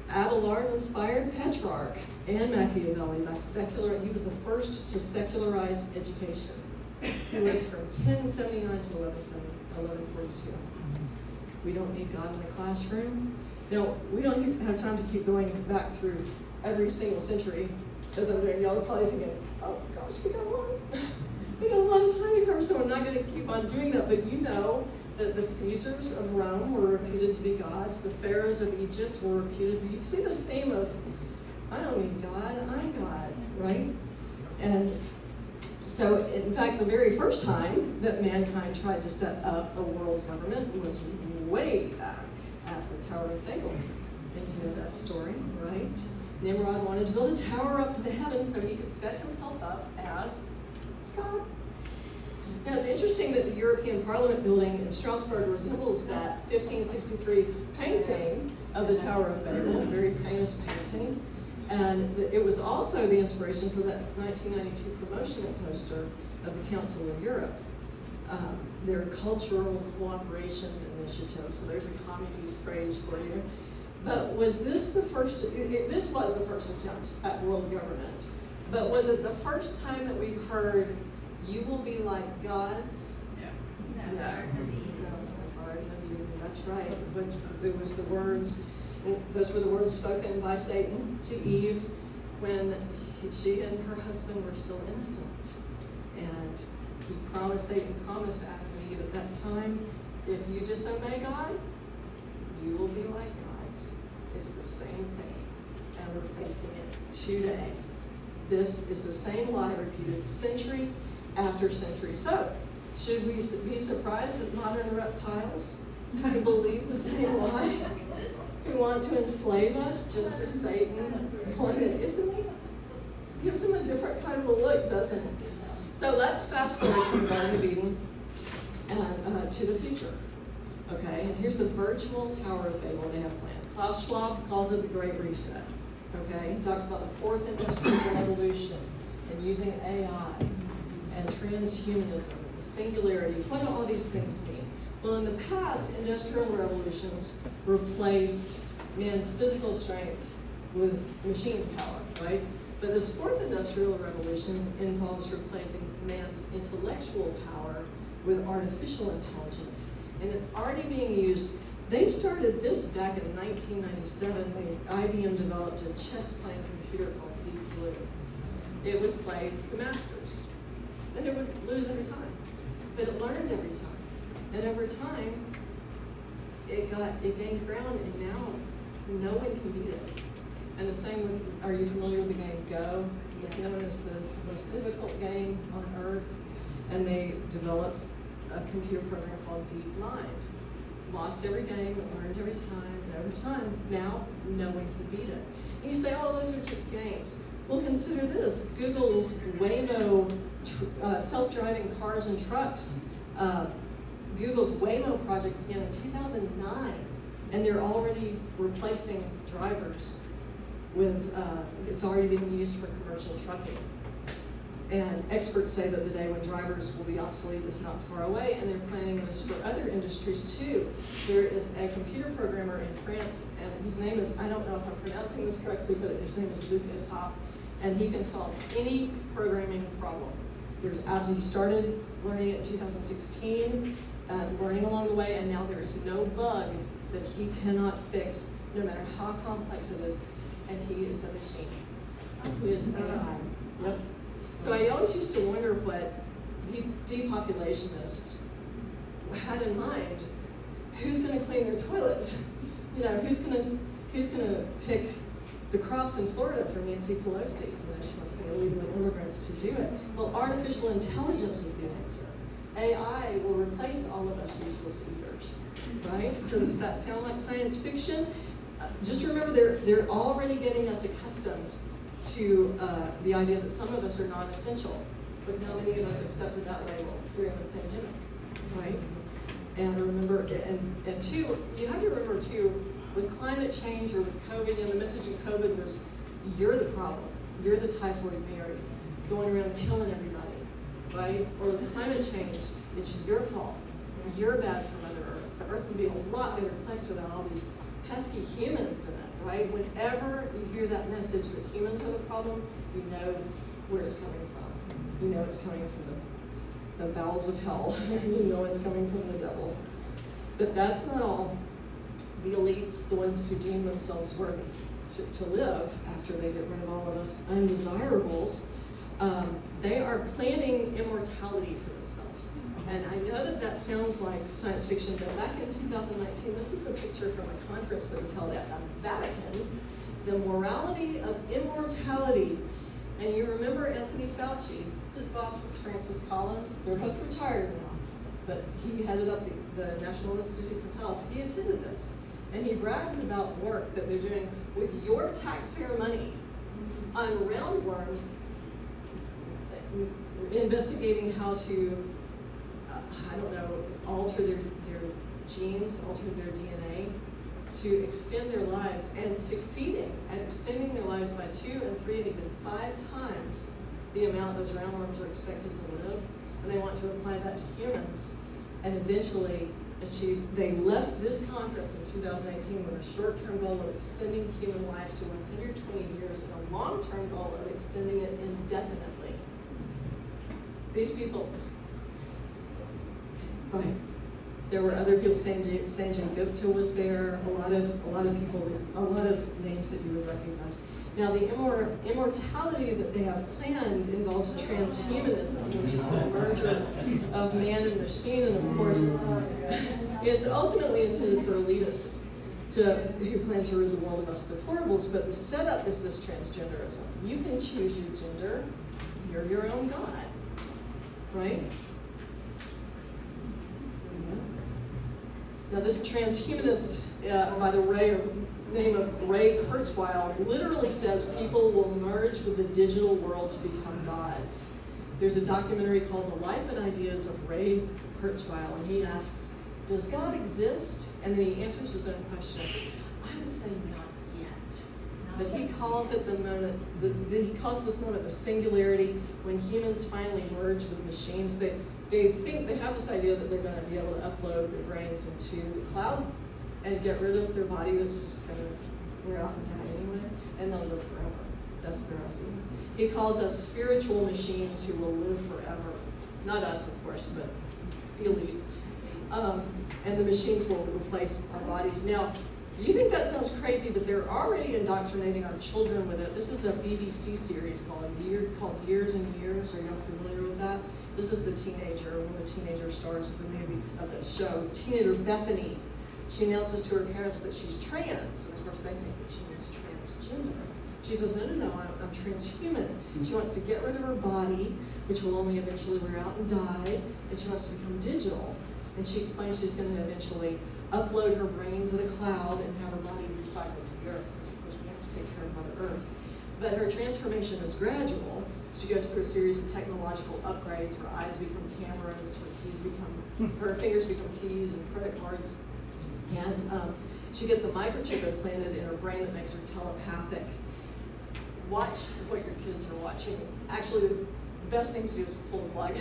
Abelard inspired Petrarch and Machiavelli by he was the first to secularize education. He lived from 1079 to 1142. We don't need God in the classroom. Now, we don't have time to keep going back through every single century. As I'm doing, y'all are probably thinking, oh gosh, we got a lot of time to cover, so we're not going to keep on doing that. But you know that the Caesars of Rome were reputed to be gods. The pharaohs of Egypt were reputed to be. You see this theme of, I don't need God, I'm God, right? And so, in fact, the very first time that mankind tried to set up a world government was way back at the Tower of Babel. And you know that story, right? Nimrod wanted to build a tower up to the heavens so he could set himself up as God. Now, it's interesting that the European Parliament building in Strasbourg resembles that 1563 painting of the Tower of Babel, a very famous painting. And it was also the inspiration for that 1992 promotional poster of the Council of Europe, their cultural cooperation initiative. So there's a common use phrase for you. But was this the first, this was the first attempt at world government, but was it the first time that we heard, you will be like gods? No. No. That was the Garden of Eden, that's right. It was the words, those were the words spoken by Satan to Eve when she and her husband were still innocent. And Satan promised Adam and Eve at that time, if you disobey God, you will be like gods. It's the same thing, and we're facing it today. This is the same lie repeated century after century. So, should we be surprised at modern reptiles who believe the same lie, who want to enslave us just as Satan wanted? Isn't he? Gives him a different kind of a look, doesn't it? So let's fast forward from the Garden of Eden and to the future. Okay, and here's the virtual Tower of Babel they have planned. Klaus Schwab calls it the Great Reset. Okay, he talks about the fourth industrial revolution and using AI and transhumanism, singularity. What do all these things mean? Well, in the past, industrial revolutions replaced man's physical strength with machine power, right? But this fourth industrial revolution involves replacing man's intellectual power with artificial intelligence. And it's already being used. They started this back in 1997 when IBM developed a chess-playing computer called Deep Blue. It would play the masters, and it would lose every time. But it learned every time. And over time, it gained ground, and now no one can beat it. And the same with, are you familiar with the game Go? It's known as the most difficult game on earth. And they developed a computer program called Deep Mind. Lost every game, learned every time, and over time, now no one can beat it. And you say, oh, those are just games. Well, consider this. Google's Waymo self-driving cars and trucks. Google's Waymo project began in 2009, and they're already replacing drivers with, it's already being used for commercial trucking. And experts say that the day when drivers will be obsolete is not far away, and they're planning this for other industries too. There is a computer programmer in France, and his name is, I don't know if I'm pronouncing this correctly, but his name is Luc Essop, and he can solve any programming problem. He started learning it in 2016, learning along the way, and now there is no bug that he cannot fix, no matter how complex it is, and he is a machine. He is AI. Yep. So I always used to wonder what the depopulationists had in mind. Who's going to clean their toilets? You know, who's going to pick the crops in Florida for Nancy Pelosi? You know, she wants the illegal immigrants to do it. Well, artificial intelligence is the answer. AI will replace all of us useless eaters, right? So does that sound like science fiction? Just remember, they're already getting us accustomed to the idea that some of us are non-essential. But how many of us accepted that label during the pandemic, right? And remember, and two, you have to remember too, with climate change or with COVID, you know, the message in COVID was, you're the problem. You're the typhoid Mary, going around killing everybody, right? Or with climate change, it's your fault. You're bad for Mother Earth. The Earth would be a lot better place without all these pesky humans in it, right? Whenever you hear that message that humans are the problem, you know where it's coming from. You know it's coming from the bowels of hell. You know it's coming from the devil. But that's not all. The elites, the ones who deem themselves worthy to live after they get rid of all of us undesirables, they are planning immortality for themselves. And I know that sounds like science fiction, but back in 2019, this is a picture from a conference that was held at the Vatican, The Morality of Immortality. And you remember Anthony Fauci, his boss was Francis Collins. They're both retired now, but he headed up the National Institutes of Health. He attended this, and he bragged about work that they're doing with your taxpayer money on roundworms, investigating how to alter their genes, alter their DNA to extend their lives, and succeeding at extending their lives by 2 and 3 and even 5 times the amount those roundworms are expected to live. And they want to apply that to humans and eventually achieve. They left this conference in 2018 with a short-term goal of extending human life to 120 years and a long-term goal of extending it indefinitely. These people, right? There were other people, Sanjay Gupta was there, a lot of people, a lot of names that you would recognize. Now, the immortality that they have planned involves transhumanism, which is the merger of man and machine, and of course, it's ultimately intended for elitists who plan to rule the world of us deplorables, but the setup is this transgenderism. You can choose your gender, you're your own God, right? Now, this transhumanist by the name of Ray Kurzweil literally says people will merge with the digital world to become gods. There's a documentary called The Life and Ideas of Ray Kurzweil, and he asks, does God exist? And then he answers his own question. I would say not yet. But he calls it he calls this moment the singularity, when humans finally merge with machines. They think, they have this idea that they're going to be able to upload their brains into the cloud and get rid of their body that's just going to wear out and die anyway, and they'll live forever. That's their idea. He calls us spiritual machines who will live forever. Not us, of course, but elites. And the machines will replace our bodies. Now, you think that sounds crazy, but they're already indoctrinating our children with it. This is a BBC series called Years and Years. Are y'all familiar with that? This is the teenager, one of the teenager stars of the show, teenager Bethany. She announces to her parents that she's trans, and of course they think that she means transgender. She says, no, I'm transhuman. She wants to get rid of her body, which will only eventually wear out and die, and she wants to become digital. And she explains she's going to eventually upload her brain to the cloud and have her body recycled to the earth, because of course we have to take care of Mother Earth. But her transformation is gradual. She goes through a series of technological upgrades. Her eyes become cameras, her fingers become keys and credit cards. And she gets a microchip implanted in her brain that makes her telepathic. Watch what your kids are watching. Actually, the best thing to do is pull the plug.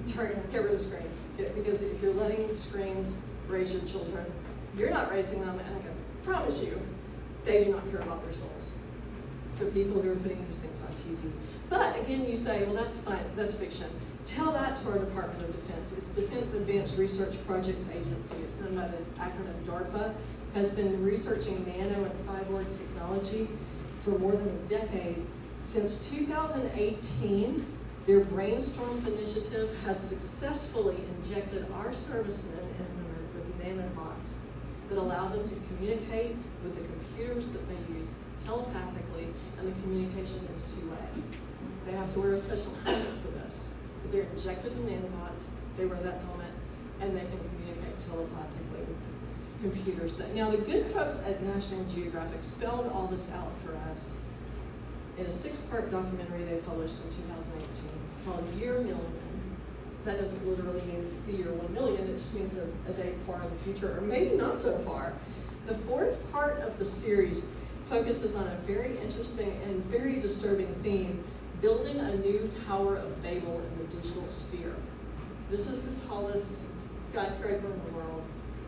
Get rid of the screens. Because if you're letting screens raise your children, you're not raising them, and I can promise you, they do not care about their souls. For people who are putting these things on TV. But again, you say, well, that's science, that's fiction. Tell that to our Department of Defense. It's Defense Advanced Research Projects Agency. It's known by the acronym DARPA. Has been researching nano and cyborg technology for more than a decade. Since 2018, their Brainstorms initiative has successfully injected our servicemen and women with nanobots that allow them to communicate with the computers that they use telepathically, and the communication is two-way. They have to wear a special helmet for this. But they're injected with nanobots, they wear that helmet, and they can communicate telepathically with the computers. Now, the good folks at National Geographic spelled all this out for us in a 6-part documentary they published in 2018 called Year Million. That doesn't literally mean the year 1 million, it just means a date far in the future, or maybe not so far. The 4th part of the series focuses on a very interesting and very disturbing theme, building a new Tower of Babel in the digital sphere. This is the tallest skyscraper in the world,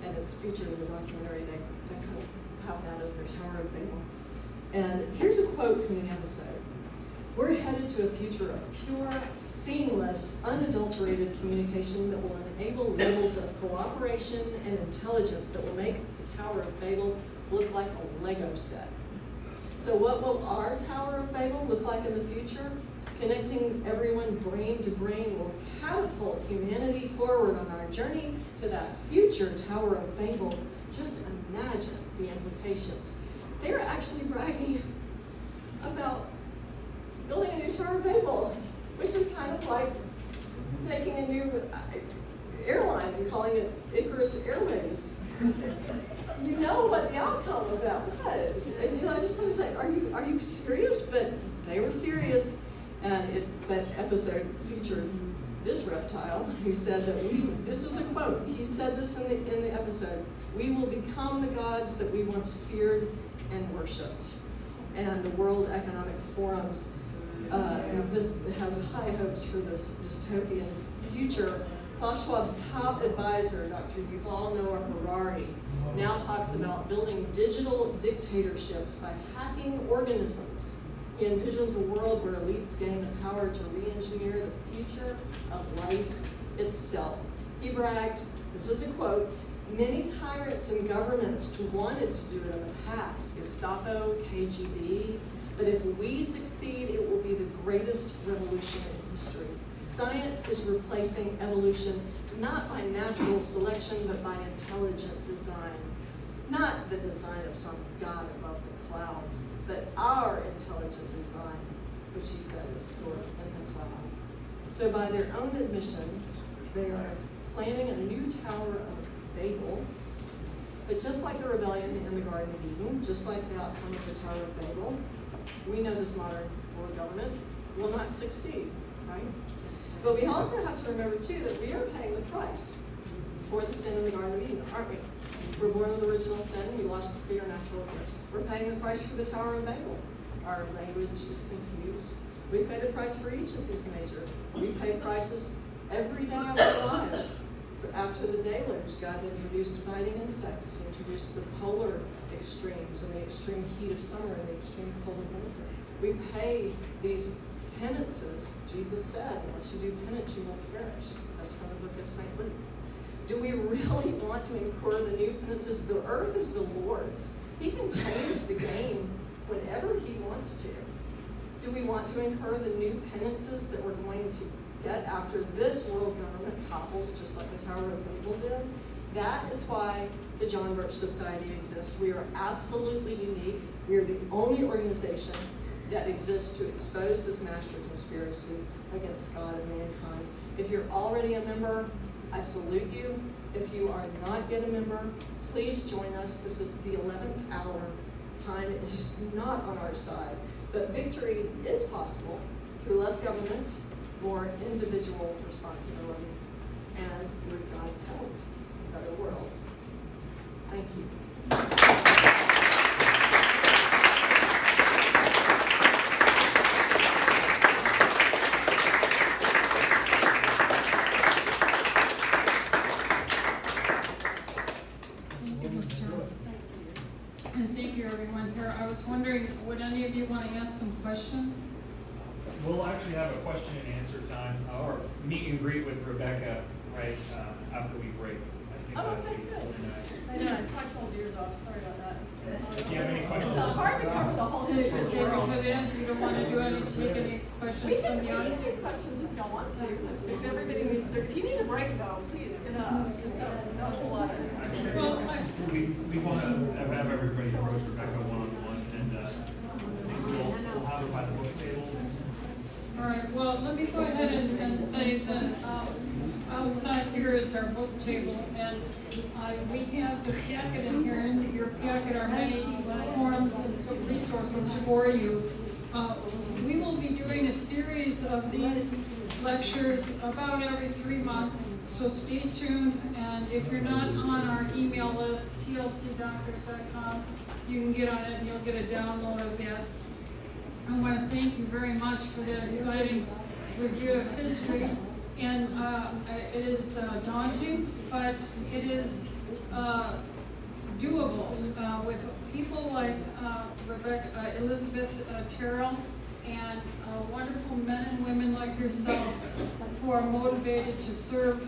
and it's featured in the documentary. They kind of have that as their Tower of Babel. And here's a quote from the episode. We're headed to a future of pure, seamless, unadulterated communication that will enable levels of cooperation and intelligence that will make the Tower of Babel look like a Lego set. So what will our Tower of Babel look like in the future? Connecting everyone brain to brain will catapult humanity forward on our journey to that future Tower of Babel. Just imagine the implications. They're actually bragging about building a new Tower of Babel, which is kind of like taking a new airline and calling it Icarus Airways. You know what the outcome of that was. And I just want to say, are you serious? But they were serious. And that episode featured this reptile who said that this is a quote, he said this in the episode, we will become the gods that we once feared and worshipped. And the World Economic Forum's this has high hopes for this dystopian future. Klaus Schwab's top advisor, Dr. Yuval Noah Harari, now talks about building digital dictatorships by hacking organisms. He envisions a world where elites gain the power to re-engineer the future of life itself. He bragged, This is a quote. Many tyrants and governments wanted to do it in the past, Gestapo, KGB, but if we succeed, it will be the greatest revolution in history. Science is replacing evolution not by natural selection, but by intelligent design. Not the design of some god above the clouds, but our intelligent design, which he said is stored in the cloud. So by their own admission, they are planning a new Tower of Babel. But just like the rebellion in the Garden of Eden, just like the outcome of the Tower of Babel, we know this modern world government will not succeed, right? But we also have to remember, too, that we are paying the price for the sin in the Garden of Eden, aren't we? We're born with original sin, we lost the preternatural gifts. We're paying the price for the Tower of Babel. Our language is confused. We pay the price for each of these major. We pay prices every day of our lives. After the deluge, God introduced biting insects. He introduced the polar extremes and the extreme heat of summer and the extreme cold of winter. We pay these penances. Jesus said, unless you do penance, you will perish. That's from the book of St. Luke. Do we really want to incur the new penances? The earth is the Lord's. He can change the game whenever he wants to. Do we want to incur the new penances that we're going to get after this world government topples, just like the Tower of Babel did? That is why the John Birch Society exists. We are absolutely unique. We are the only organization that exists to expose this master conspiracy against God and mankind. If you're already a member, I salute you. If you are not yet a member, please join us. This is the 11th hour. Time is not on our side, but victory is possible through less government, more individual responsibility, and with God's help, a better world. Thank you. And thank you, everyone here. I was wondering, would any of you want to ask some questions? We'll actually have a question and answer time, or meet and greet with Rebecca, right, after we break. I think that'd be really nice. I know, it's my 12 years off, sorry about that. If you have any questions. It's hard to cover the whole history of the Save it world. for the end. You don't want to do any, take any questions from the We can audience? do questions if y'all want to. If everybody needs to, if you need a break though, please get up. That was a lot. Well, We want to have everybody approach Rebecca one-on-one, and I think we'll have her by the book table. all right, well, let me go ahead and say that outside here is our book table, and we have the packet in here. In your packet are many forms and resources for you. We will be doing a series of these lectures about every 3 months, so stay tuned. And if you're not on our email list, tlcdoctors.com, you can get on it and you'll get a download of that. I want to thank you very much for that exciting review of history. And it is daunting, but it is doable with people like Elizabeth Terrell and wonderful men and women like yourselves who are motivated to serve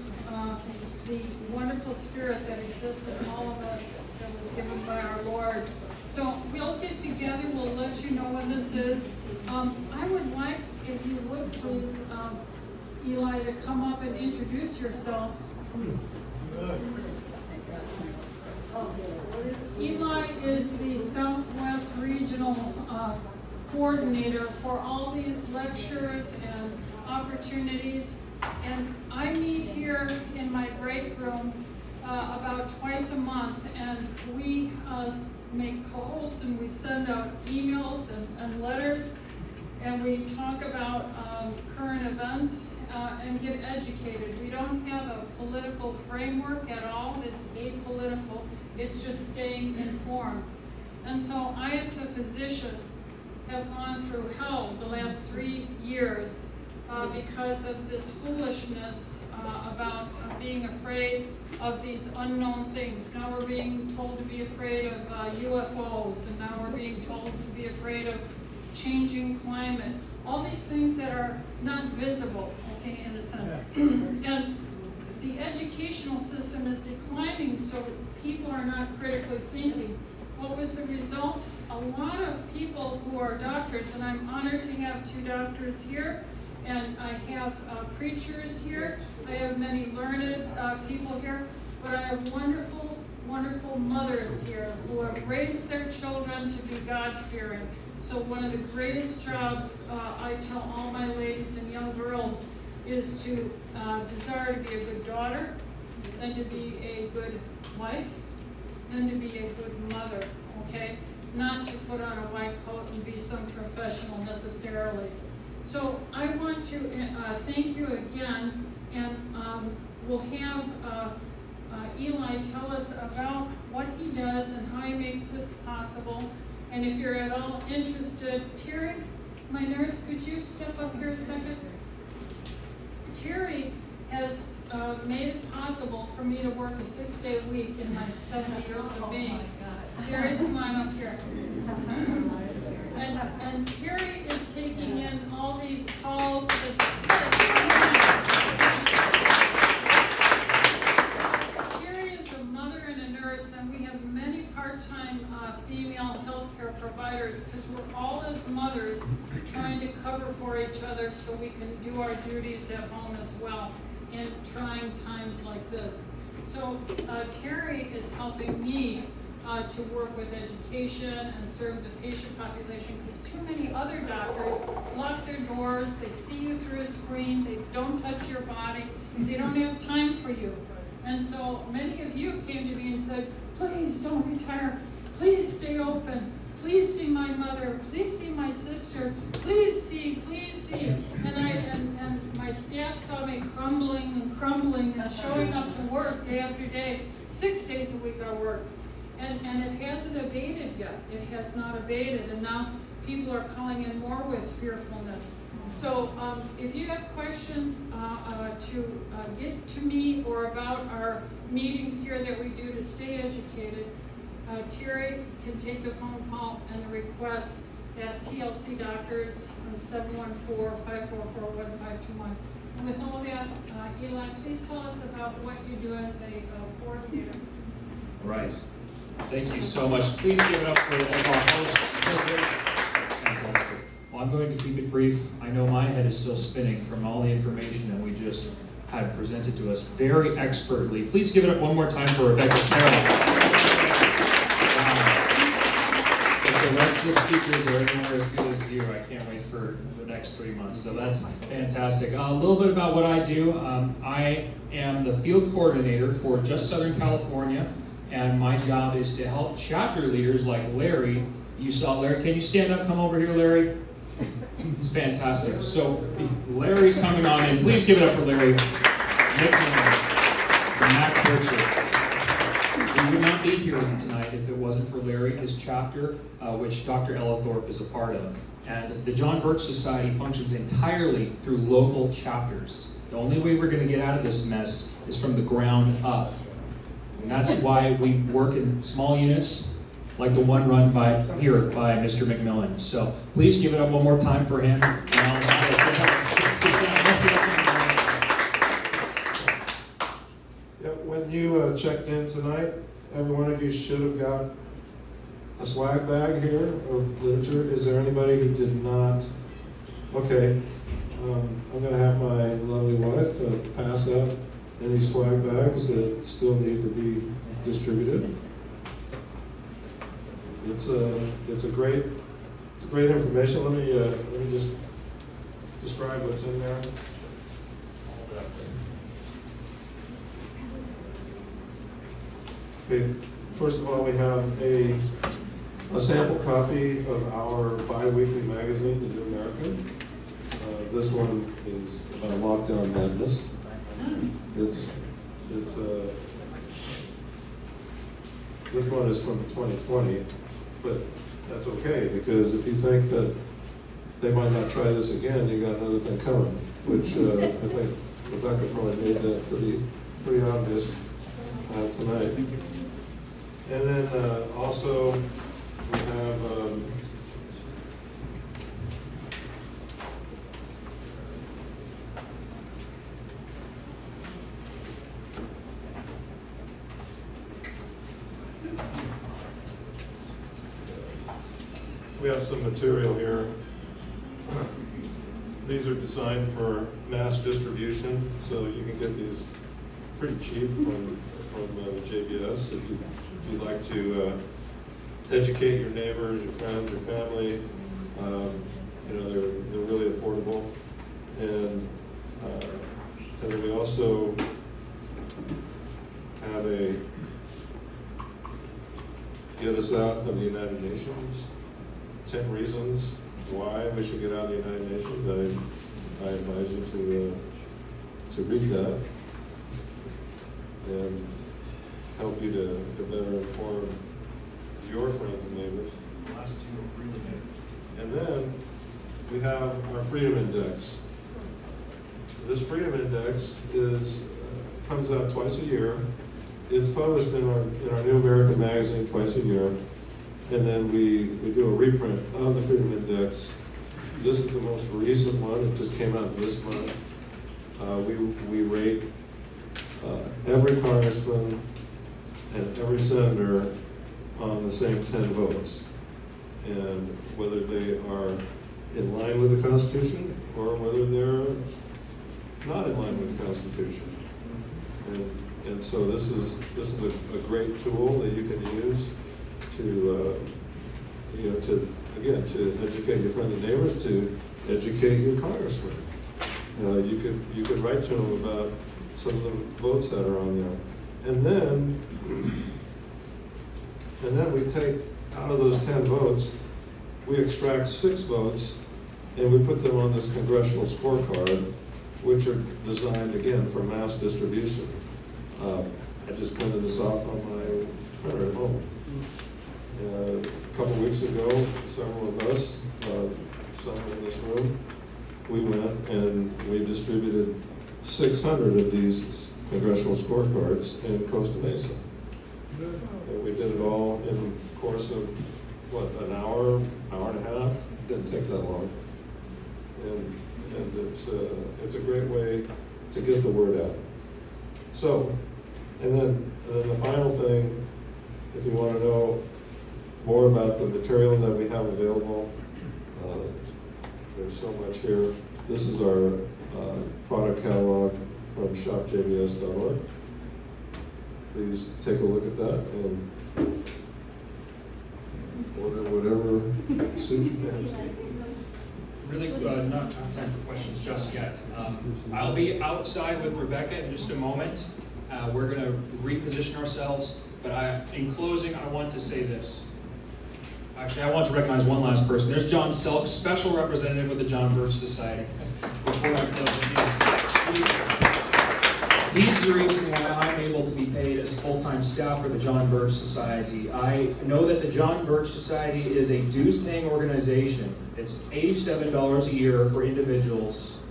the wonderful spirit that exists in all of us that was given by our Lord. So we'll get together, we'll let you know when this is. I would like, if you would please, Eli, to come up and introduce yourself. Eli is the Southwest Regional Coordinator for all these lectures and opportunities. And I meet here in my break room about twice a month, and we make calls and we send out emails and letters, and we talk about current events and get educated. We don't have a political framework at all. It's apolitical. It's just staying informed. And so I, as a physician, have gone through hell the last 3 years because of this foolishness about being afraid of these unknown things. Now we're being told to be afraid of UFOs, and now we're being told to be afraid of changing climate. All these things that are not visible, okay, in a sense. And the educational system is declining, so people are not critically thinking. What was the result? A lot of people who are doctors, and I'm honored to have 2 doctors here, and I have preachers here, I have many learned people here, but I have wonderful, wonderful mothers here who have raised their children to be God-fearing. So one of the greatest jobs I tell all my ladies and young girls is to desire to be a good daughter, then to be a good wife, then to be a good mother, okay? Not to put on a white coat and be some professional necessarily. So I want to thank you again, and we'll have Eli tell us about what he does and how he makes this possible. And if you're at all interested, Terry, my nurse, could you step up here a second? Terry has made it possible for me to work a 6-day week in my 70 years of being. Terry, come on up here. And Terry is taking in all these calls. Terry is a mother and a nurse, and we have many part-time female healthcare providers because we're all as mothers trying to cover for each other so we can do our duties at home as well in trying times like this. So Terry is helping me to work with education and serve the patient population because too many other doctors lock their doors, they see you through a screen, they don't touch your body, they don't have time for you. And so many of you came to me and said, please don't retire, please stay open, please see my mother, please see my sister, please see. And my staff saw me crumbling and showing up to work day after day, 6 days a week I worked. And it hasn't abated yet. It has not abated, and now people are calling in more with fearfulness. So if you have questions to get to me or about our meetings here that we do to stay educated, Terry can take the phone call and the request at TLC Doctors 714-544-1521. And with all that, Eli, please tell us about what you do as a coordinator. Right. Thank you so much. Please give it up for our hosts. Fantastic. Well, I'm going to keep it brief. I know my head is still spinning from all the information that we just had presented to us very expertly. Please give it up one more time for Rebecca Terrell. If the rest of the speakers are anywhere as good as you, I can't wait for the next 3 months. So that's fantastic. A little bit about what I do. I am the field coordinator for just Southern California. And my job is to help chapter leaders like Larry. You saw Larry. Can you stand up? Come over here, Larry. It's fantastic. So Larry's coming on in. Please give it up for Larry. Mac Pritchard. We would not be here tonight if it wasn't for Larry, his chapter, which Dr. Ellithorpe is a part of. And the John Birch Society functions entirely through local chapters. The only way we're going to get out of this mess is from the ground up. And that's why we work in small units, like the one run by Mr. McMillan. So please give it up one more time for him. When you checked in tonight, every one of you should have got a swag bag here of literature. Is there anybody who did not? Okay, I'm going to have my lovely wife pass out any swag bags that still need to be distributed. It's great information. Let me just describe what's in there. Okay, first of all, we have a sample copy of our bi-weekly magazine, The New American. This one is Lockdown Madness. This one is from 2020, but that's okay, because if you think that they might not try this again, you got another thing coming, which I think Rebecca probably made that pretty obvious tonight. And then also we have we have some material here. These are designed for mass distribution, so you can get these pretty cheap from JBS if you'd like to educate your neighbors, your friends, your family. They're really affordable, and then we also have a Get Us Out of the United Nations, 10 reasons why we should get out of the United Nations. I advise you to read that and help you to better inform your friends and neighbors. The last two are really good. And then we have our Freedom Index. This Freedom Index comes out twice a year. It's published in our New American magazine twice a year. And then we do a reprint of the Freedom Index. This is the most recent one. It just came out this month. We rate every congressman and every senator on the same 10 votes. And whether they are in line with the Constitution or whether they're not in line with the Constitution. And so this is a great tool that you can use to educate your friends and neighbors, to educate your congressman. You could write to them about some of the votes that are on there. And then we take out of those 10 votes, we extract 6 votes and we put them on this congressional scorecard, which are designed again for mass distribution. I just printed this off on my printer at home. A couple weeks ago, several of us, some in this room, we went and we distributed 600 of these congressional scorecards in Costa Mesa. And we did it all in the course of, an hour and a half? Didn't take that long. And it's a great way to get the word out. So, and then the final thing, if you want to know more about the material that we have available, there's so much here. This is our product catalog from shopjbs.org. Please take a look at that and order whatever suits your fancy. Really, not time for questions just yet. I'll be outside with Rebecca in just a moment. We're going to reposition ourselves, but in closing, I want to say this. Actually, I want to recognize one last person. There's John Selk, special representative with the John Birch Society. Before I close, he's the reason why I'm able to be paid as full-time staff for the John Birch Society. I know that the John Birch Society is a dues-paying organization. It's $87 a year for individuals.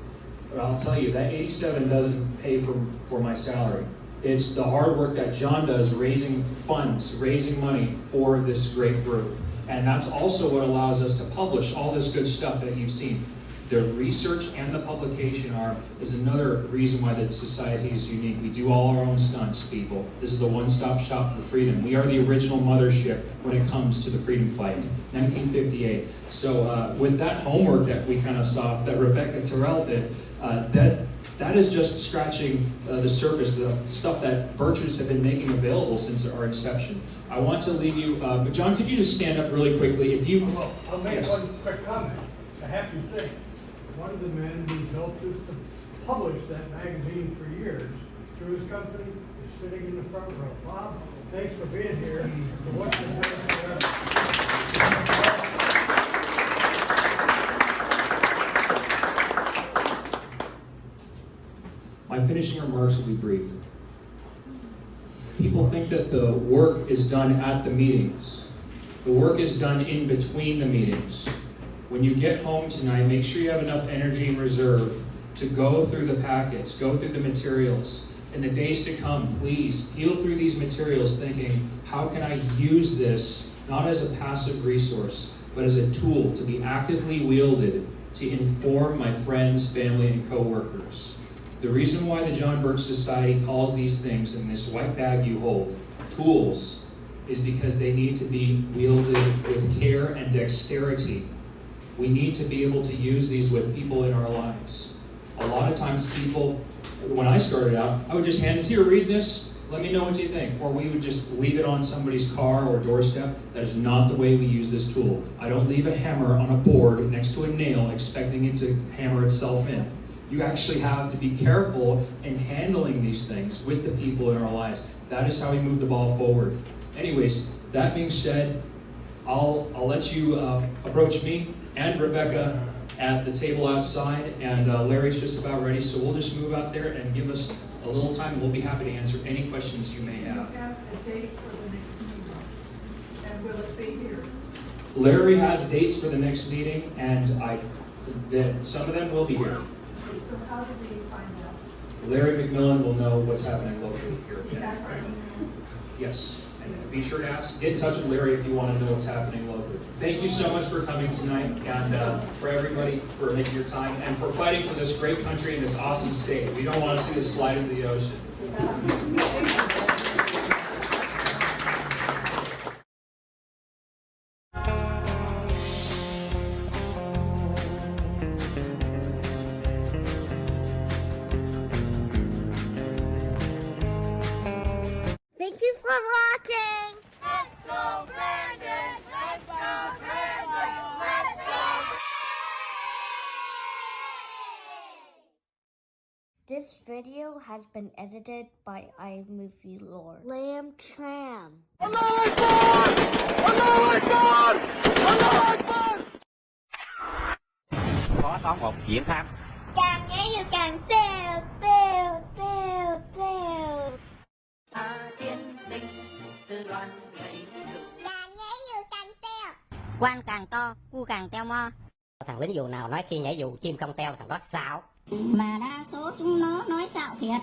But I'll tell you, that $87 doesn't pay for my salary. It's the hard work that John does raising funds, raising money for this great group. And that's also what allows us to publish all this good stuff that you've seen. The research and the publication is another reason why the society is unique. We do all our own stunts, people. This is the one-stop shop for freedom. We are the original mothership when it comes to the freedom fight, 1958. So with that homework that we kind of saw, that Rebecca Terrell did, that is just scratching the surface, the stuff that Birchers have been making available since our inception. I want to leave you, John, could you just stand up really quickly? If you, Well, I'll make yes. one quick comment. I have to say, one of the men who's helped us to publish that magazine for years through his company is sitting in the front row. Bob, thanks for being here. For what you've done for us. My finishing remarks will be brief. People think that the work is done at the meetings. The work is done in between the meetings. When you get home tonight, make sure you have enough energy in reserve to go through the packets, go through the materials. In the days to come, please peel through these materials thinking, how can I use this not as a passive resource, but as a tool to be actively wielded to inform my friends, family, and coworkers. The reason why the John Birch Society calls these things in this white bag you hold tools is because they need to be wielded with care and dexterity. We need to be able to use these with people in our lives. A lot of times people, when I started out, I would just hand it here, read this, let me know what you think. Or we would just leave it on somebody's car or doorstep. That is not the way we use this tool. I don't leave a hammer on a board next to a nail expecting it to hammer itself in. You actually have to be careful in handling these things with the people in our lives. That is how we move the ball forward. Anyways, that being said, I'll let you approach me and Rebecca at the table outside, and Larry's just about ready, so we'll just move out there and give us a little time. We'll be happy to answer any questions you may have. We have a date for the next meeting, and will it be here? Larry has dates for the next meeting, and some of them will be here. So how did we find out? Larry McMillan will know what's happening locally here. You have our email? Yes, and be sure to get in touch with Larry if you want to know what's happening locally. Thank you so much for coming tonight, and for everybody for making your time, and for fighting for this great country and this awesome state. We don't want to see this slide into the ocean. Thank you for watching. Let's go, Brandon! Let's go, Brandon! Let's go! This video has been edited by IMovieLORD. Lamb Tram. Allah Akbar! Allah Akbar! Allah Akbar! Có một diễn tham. Càng nghe nhiều càng têu, têu, têu, têu. Chiến binh sư loan gậy lựu. Càng nghe nhiều càng têu. Quan càng to, cu càng teo mo. Thằng lính dù nào nói khi nhảy dù chim không teo thằng đó xạo. Mà đa số chúng nó nói xạo thiệt.